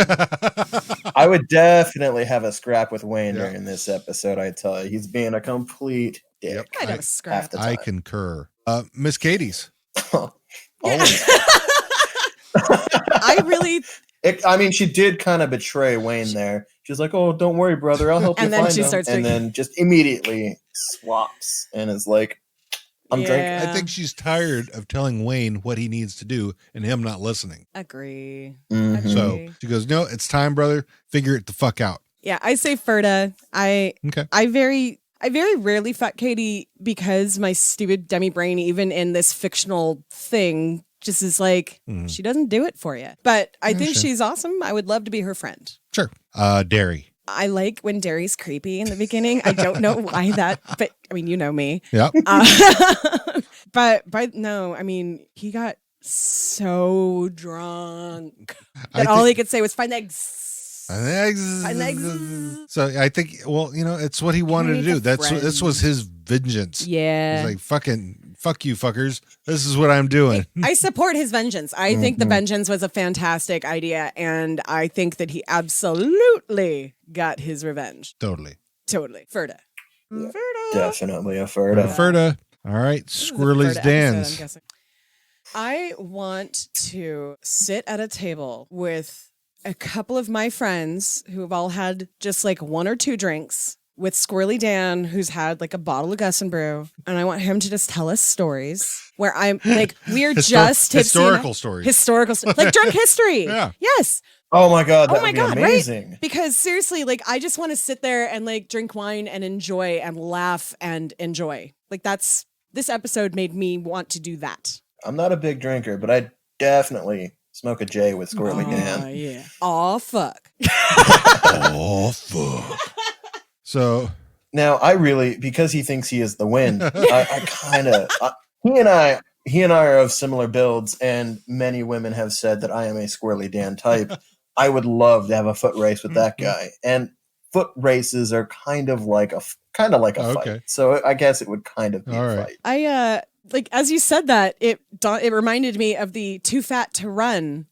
I would definitely have a scrap with Wayne during this episode. I tell you, he's being a complete dick. Yep. I'd have a scrap. I concur. Miss Katie's. I mean, she did kind of betray Wayne there. She's like, "Oh, don't worry, brother. I'll help you find him." And then just immediately swaps and is like, I'm drinking. I think she's tired of telling Wayne what he needs to do and him not listening. Agree. Mm-hmm. So she goes, "No, it's time, brother. Figure it the fuck out." Yeah, I say Ferda. I very rarely fuck Katie because my stupid dummy brain, even in this fictional thing, just is like, she doesn't do it for you. But I think she's awesome. I would love to be her friend. Sure. Derry. I like when Derry's creepy in the beginning. I don't know why that, but I mean, you know me. Yeah. But no, I mean, he got so drunk that all he could say was find eggs. Find eggs. So I think, it's what he wanted to do. This was his vengeance. Yeah. He's like, fuck you fuckers. This is what I'm doing. I support his vengeance. I think the vengeance was a fantastic idea, and I think that he absolutely got his revenge. Totally. Ferda. Yeah, definitely a Ferda. Ferda. All right. Squirrely's dance. I want to sit at a table with a couple of my friends who have all had just like 1 or 2 drinks, with Squirrely Dan, who's had like a bottle of Gus and Brew, and I want him to just tell us stories where I'm like, we're just historical stories, like drunk history. Yeah. Yes. Oh my God. That would be amazing. Right? Because seriously, like I just want to sit there and like drink wine and enjoy and laugh and enjoy. Like this episode made me want to do that. I'm not a big drinker, but I definitely smoke a J with Squirrely Dan. Yeah. Aw, fuck. Oh, fuck. So now because he thinks he is the wind, He and I are of similar builds, and many women have said that I am a Squirrely Dan type. I would love to have a foot race with that guy. And foot races are kind of like a fight. So I guess it would kind of be a fight. I like as you said that, it reminded me of the Too Fat to Run.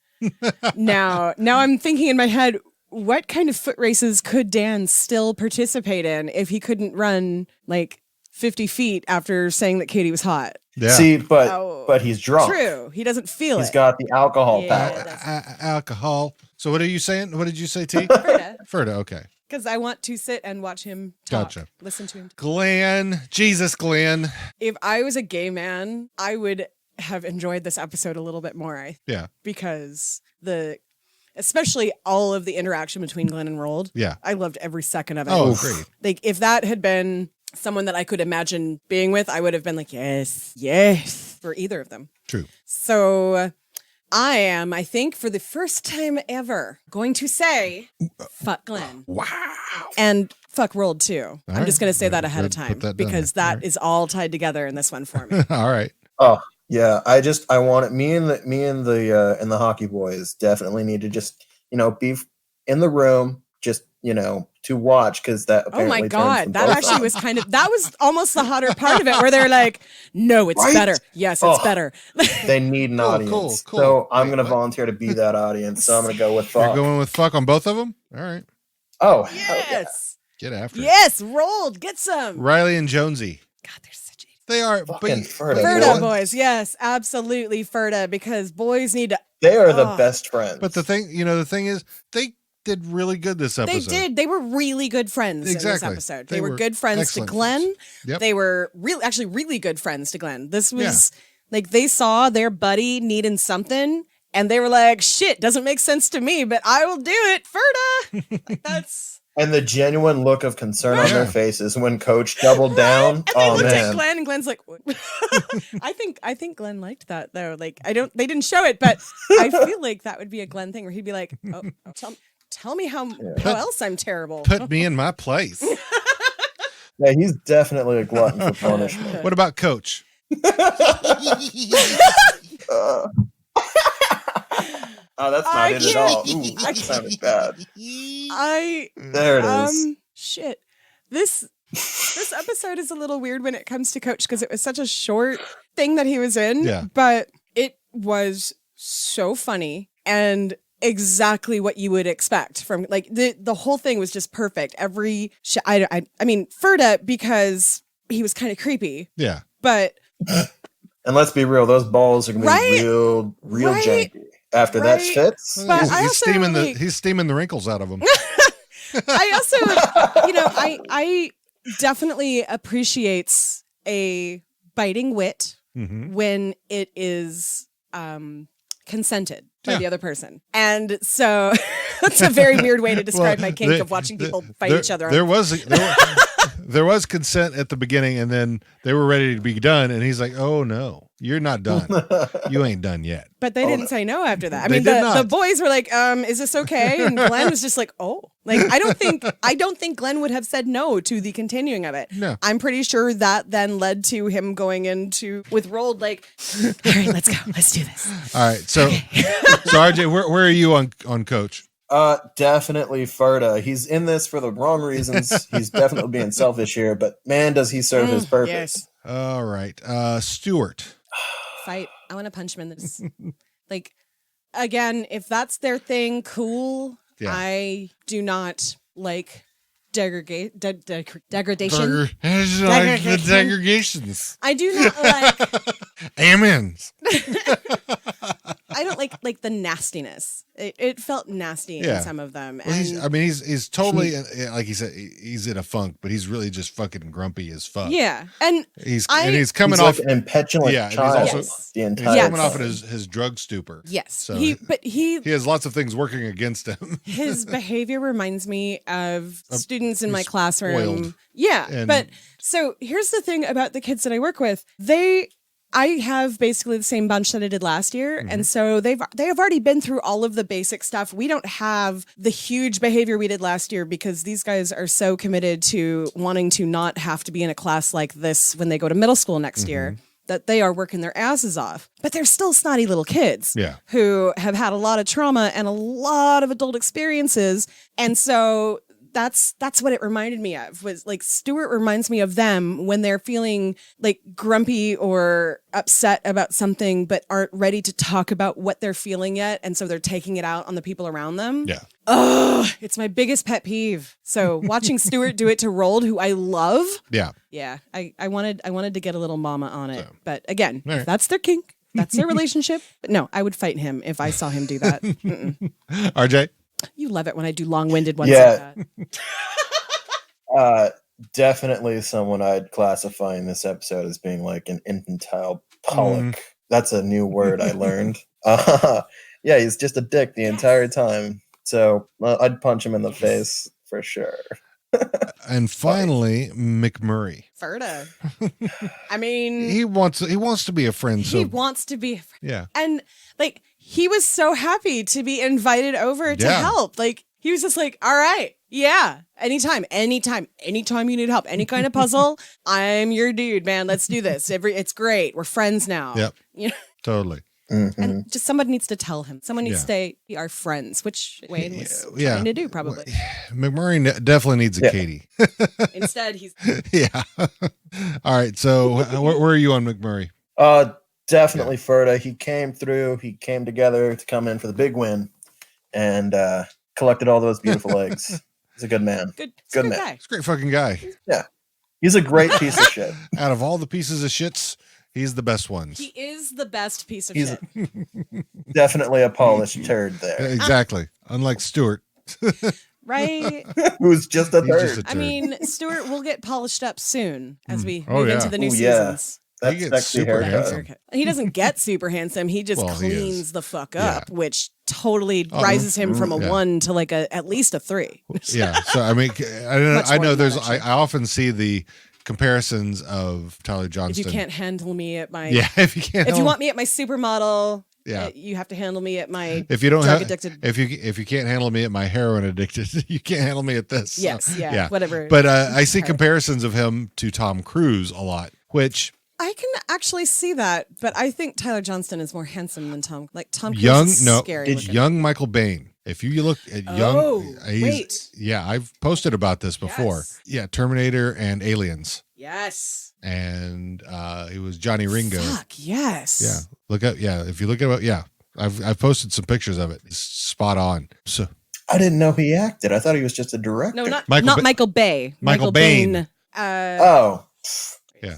Now I'm thinking in my head, what kind of foot races could Dan still participate in if he couldn't run like 50 feet after saying that Katie was hot? Yeah. See, but he's drunk. True. He doesn't feel He's it. got the alcohol power. Alcohol. So what are you saying? What did you say, T? Ferda, okay. Because I want to sit and watch him talk. Gotcha. Listen to him talk. Glenn. Jesus, Glenn. If I was a gay man, I would have enjoyed this episode a little bit more. Yeah. Because especially all of the interaction between Glenn and Roald. Yeah. I loved every second of it. Oh, great. Like if that had been someone that I could imagine being with, I would have been like, yes, for either of them. True. So I am, I think, for the first time ever, going to say, fuck Glenn. Wow. And fuck Roald too. I'm just going to say that ahead of time because that right. is all tied together in this one for me. All right. Oh yeah, I want it. Me and the hockey boys definitely need to just be in the room, just to watch because that. Oh my god, that actually was that was almost the hotter part of it, where they're like, "No, it's better. Yes, it's better." They need an audience, cool. So I'm going to volunteer to be that audience. So I'm going to go with fuck. You're going with fuck on both of them. All right. Oh yes. Get after it. Yes, Roald, get some. Riley and Jonesy. God, they're such. They are fucking Ferda boys. Yes, absolutely Ferda, because boys need to. They are the best friends. But the thing is, they did really good this episode. They did. They were really good friends in this episode. They were good friends to Glenn. Yep. They were really good friends to Glenn. This was like they saw their buddy needing something and they were like, shit, doesn't make sense to me, but I will do it, Ferda. Like, that's. And the genuine look of concern on their faces when Coach doubled down. And they looked at Glenn, and Glenn's like, what? I think Glenn liked that though. Like they didn't show it, but I feel like that would be a Glenn thing where he'd be like, oh tell me how else I'm terrible. Put me in my place. Yeah, he's definitely a glutton for punishment. What about Coach? Oh, that's not it at all. Ooh, that sounded bad. There it is. Shit. This episode is a little weird when it comes to Coach because it was such a short thing that he was in. Yeah. But it was so funny and exactly what you would expect from like the whole thing was just perfect. I mean Ferda because he was kind of creepy. Yeah. But and let's be real, those balls are gonna be real janky. After that fits, but he's steaming the wrinkles out of him. I also, I definitely appreciates a biting wit when it is consented by the other person, and so that's a very weird way to describe my kink of watching people fight each other. There was consent at the beginning, and then they were ready to be done, and he's like, "Oh no, you're not done. You ain't done yet." But they didn't say no after that. I mean, the boys were like, "Is this okay?" And Glenn was just like, "Oh." Like I don't think Glenn would have said no to the continuing of it. No. I'm pretty sure that then led to him going into with Roald like, "All right, let's go. Let's do this." All right, so RJ, where are you on Coach? Definitely Ferda. He's in this for the wrong reasons. He's definitely being selfish here, but man, does he serve his purpose. Yes. All right. Stuart. Fight. I want to punch him in this. Like, again, if that's their thing, cool. Yeah. I do not like degradation. Degradations. I do not like. Amens. I don't like the nastiness. It felt nasty in some of them. Well, he's totally like he said, he's in a funk, but he's really just fucking grumpy as fuck. Yeah, and he's coming off like an petulant child. He's coming off of his drug stupor. Yes, so he has lots of things working against him. His behavior reminds me of students in my classroom. Spoiled. Yeah, but so here's the thing about the kids that I work with. I have basically the same bunch that I did last year. And so they have already been through all of the basic stuff. We don't have the huge behavior we did last year because these guys are so committed to wanting to not have to be in a class like this when they go to middle school next year that they are working their asses off, but they're still snotty little kids Yeah. who have had a lot of trauma and a lot of adult experiences. And so that's what it reminded me of, was like Stuart reminds me of them when they're feeling like grumpy or upset about something, but aren't ready to talk about what they're feeling yet. And so they're taking it out on the people around them. Yeah. Oh, it's my biggest pet peeve. So watching Stuart do it to Rold, who I love. Yeah. Yeah. I wanted to get a little mama on it. But again, All right. if that's their kink. That's their relationship. But no, I would fight him if I saw him do that. RJ? You love it when I do long-winded ones Yeah. like that. Definitely someone I'd classify in this episode as being like an infantile Pollock. That's a new word I learned. Yeah, he's just a dick the entire time. So I'd punch him in the face for sure. And finally, McMurray. Ferda. I mean, He wants to be a friend. he So wants to be. yeah. And like, he was so happy to be invited over to Yeah. help. Like, he was just like, all right, yeah, anytime you need help, any kind of puzzle, I'm your dude, man. Let's do this. It's great. We're friends now. Yep. You know? Totally. And just somebody needs to tell him. Someone needs Yeah. to say, we are friends, which Wayne was Yeah. trying to do, probably. McMurray definitely needs a Yeah. Katie. Instead, he's Yeah. All right. So where are you on McMurray? Definitely Ferda. He came through. He came together to come in for the big win, and collected all those beautiful eggs. He's a good man. good man. guy. He's a great fucking guy. Yeah, he's a great piece of shit. Out of all the pieces of shits, he's the best ones. He is the best piece of He's shit. definitely a polished turd there, Exactly. Unlike Stuart, Right? who's just a he's third. just a turd. I mean, Stuart will get polished up soon as we Oh, move yeah. into the new Ooh, yeah. seasons. That's He gets sexy super haircut. handsome. He doesn't get super handsome. He just Well, he is. cleans the fuck Yeah. up, which totally Oh, rises him from a yeah. 1 to like at least a 3. Yeah. So I mean, Much I more know than there's. that, I actually. often see the comparisons of Tyler If Johnston. you can't handle me at my, Yeah. If you can't. if you want me at my supermodel, Yeah. you have to handle me at my If you don't drug have, addicted. if you can't handle me at my heroin addicted, you can't handle me at this. So, Yes, yeah, whatever. But I see Right. comparisons of him to Tom Cruise a lot, which I can actually see that, but I think Tyler Johnston is more handsome than Tom. Like Tom Cruise young, is no, scary it's looking. young Michael Bain. If you look at Oh, young, wait. yeah, I've posted about this before. Yes. Yeah, Terminator and Aliens, Yes. and it was Johnny Ringo. Fuck yes. Yeah, look up. Yeah, if you look at it, yeah, I've posted some pictures of it. It's spot on. So I didn't know he acted. I thought he was just a director. No, not Michael Ba- Michael Bay. Michael Bain. Oh, yeah.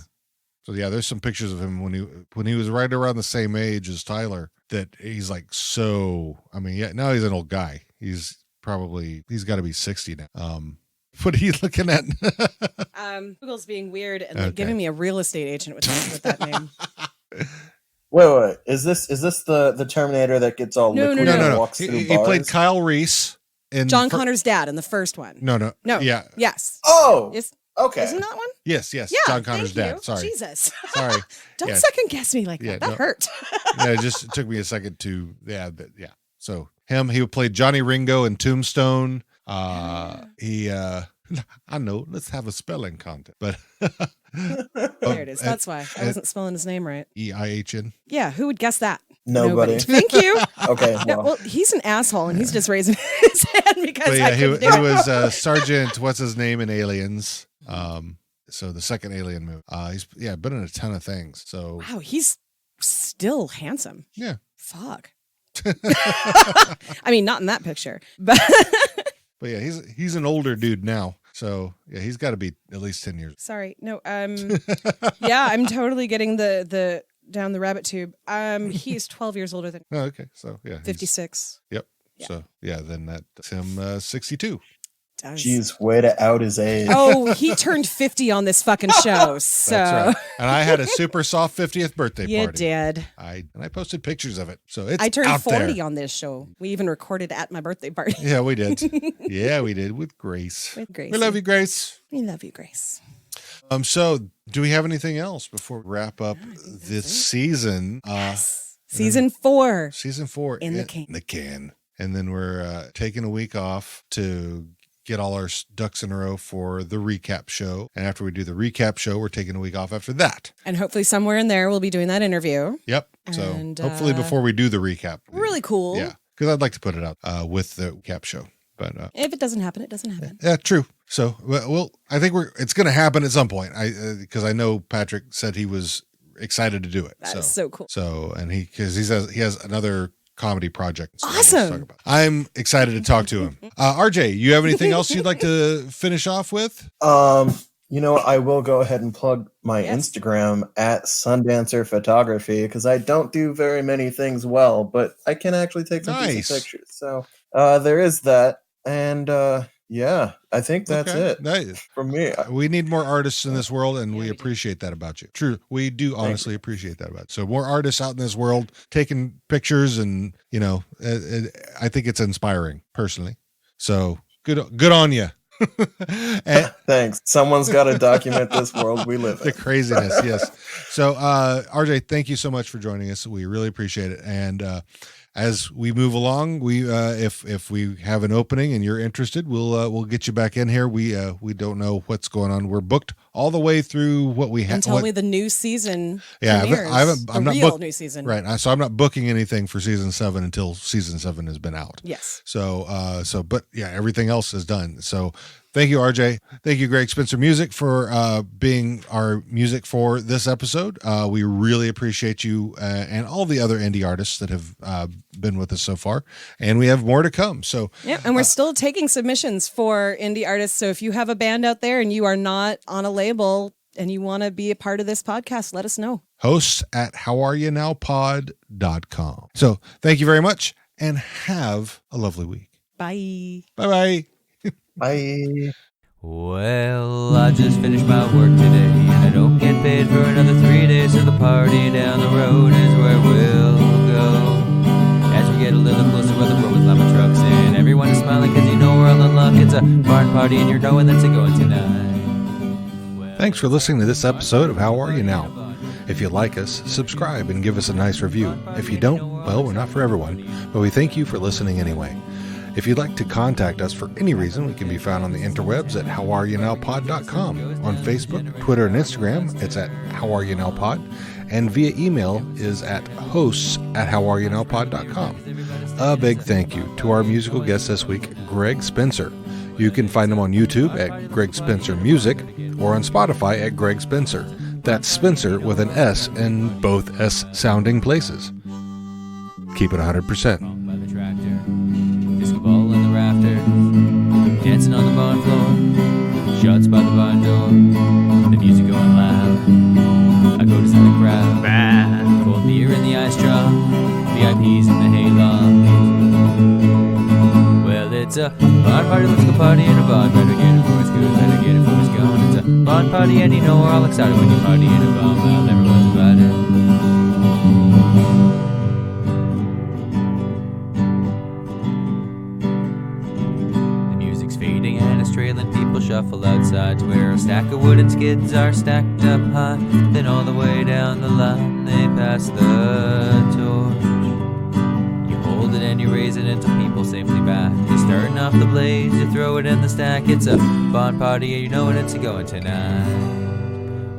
So yeah, there's some pictures of him when he was right around the same age as Tyler. That he's like so. I mean, yeah, now he's an old guy. He's got to be 60 now. What are you looking at? Google's being weird and Okay. like giving me a real estate agent with that name. wait. Is this the Terminator that gets all No, liquid no, and no. walks through He bars? played Kyle Reese in John Connor's dad in the first one. No. No. Yeah. Yes. Oh, Is, okay. Isn't that one? Yes. Yeah. John Connor's thank dad. you. Sorry. Jesus. Sorry. Don't Yeah. second guess me like Yeah, that. That no. hurt. Yeah, it took me a second to yeah. So he played Johnny Ringo in Tombstone. I know. Let's have a spelling contest, but There it is. That's why I wasn't spelling his name right. EIHN. Yeah, who would guess that? Nobody. Thank you. Okay. No, Well, well, he's an assoul, and he's just raising his hand because But I yeah, he couldn't do it. was Sergeant. What's his name in Aliens? So the second Alien movie. He's been in a ton of things. So Wow, he's still handsome. yeah. Fuck. I mean, not in that picture, but But yeah, he's an older dude now. So yeah, he's got to be at least 10 years. sorry. No. Yeah, I'm totally getting the down the rabbit tube. He's 12 years older than Oh, okay. So yeah, he's- 56. Yep. Yeah. So yeah, then that's him 62. Does. geez, way to out his age. Oh, he turned 50 on this fucking show. So That's right. And I had a super soft 50th birthday you party. did. I posted pictures of it. So it's I turned out 40 there. on this show. We even recorded at my birthday party. Yeah, we did. Yeah, we did with Grace. With Gracie. We love you, Grace. We love you, Grace. So do we have anything else before we wrap up this season? Season 4. Season 4 In the can. And then we're taking a week off to get all our ducks in a row for the recap show. And after we do the recap show, we're taking a week off after that. And hopefully somewhere in there we'll be doing that interview. Yep. So And, hopefully before we do the recap. Really cool. Yeah. Because I'd like to put it out with the recap show. But if it doesn't happen, it doesn't happen. yeah, true. So, well, I think it's going to happen at some point. Because I know Patrick said he was excited to do it. That is so cool. So, and because he says he has another comedy project. So Awesome. I'm excited to talk to him. RJ, you have anything else you'd like to finish off with? I will go ahead and plug my Instagram at Sundancer Photography because I don't do very many things well, but I can actually take some decent pictures. So there is that. And I think that's it from me. We need more artists in this world, and we appreciate that about you. True. We do honestly appreciate that about you. So more artists out in this world taking pictures, and, I think it's inspiring personally. So good on you. Thanks. Someone's got to document this world we live in. The craziness, yes. So, RJ, thank you so much for joining us. We really appreciate it. And as we move along, we if we have an opening and you're interested, we'll get you back in here. We don't know what's going on. We're booked all the way through what we have until the new season. Yeah, premieres. I'm not real new season, right? So I'm not booking anything for season 7 until season 7 has been out. Yes. So but yeah, everything else is done. So. Thank you, RJ. Thank you, Greg Spencer Music, for being our music for this episode. We really appreciate you and all the other indie artists that have been with us so far. And we have more to come. So yeah, and we're still taking submissions for indie artists. So if you have a band out there and you are not on a label and you want to be a part of this podcast, let us know. Hosts at howareyounowpod.com. So thank you very much and have a lovely week. Bye. Bye-bye. Bye. Well, I just finished my work today, and I don't get paid for another 3 days, so the party down the road is where we'll go. As we get a little closer, where the road with llama trucks in, everyone is smiling because we're all in luck. It's a barn party, and you're knowing that's a going tonight. Thanks for listening to this episode of How Are You Now? If you like us, subscribe and give us a nice review. If you don't, well, we're not for everyone, but we thank you for listening anyway. If you'd like to contact us for any reason, we can be found on the interwebs at howareyounowpod.com. On Facebook, Twitter, and Instagram, it's at howareyounowpod. And via email is at hosts@howareyounowpod.com. A big thank you to our musical guest this week, Greg Spencer. You can find him on YouTube at Greg Spencer Music or on Spotify at Greg Spencer. That's Spencer with an S in both S-sounding places. Keep it 100%. Ball in the rafter, dancing on the barn floor, shots by the barn door, the music going loud. I go to see the crowd, cold beer in the ice drop, VIPs in the hayloft. Well, it's a barn party, let's go party in a barn. Better get it before it's good, better get it before it's gone. It's a barn party, and we're all excited when you party in a barn. Well, everyone's invited. Trailing people shuffle outside to where a stack of wooden skids are stacked up high. Then all the way down the line they pass the torch. You hold it and you raise it until people safely back. You're starting off the blaze, you throw it in the stack. It's a barn party and you know it's a going tonight.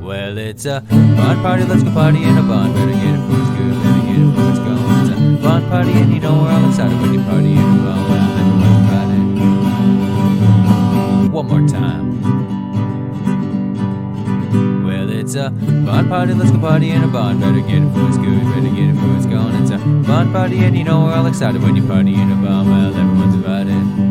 Well, it's a barn party, let's go party in a barn. Better get it before it's good, better get it before it's gone. It's a barn party and we're all excited when you party in a barn. Well, everyone's invited. One more time. Well, it's a barn party, let's go party in a barn. Better get it before it's good, better get it before it's gone. It's a barn party and we're all excited when you party in a barn. Well, everyone's invited.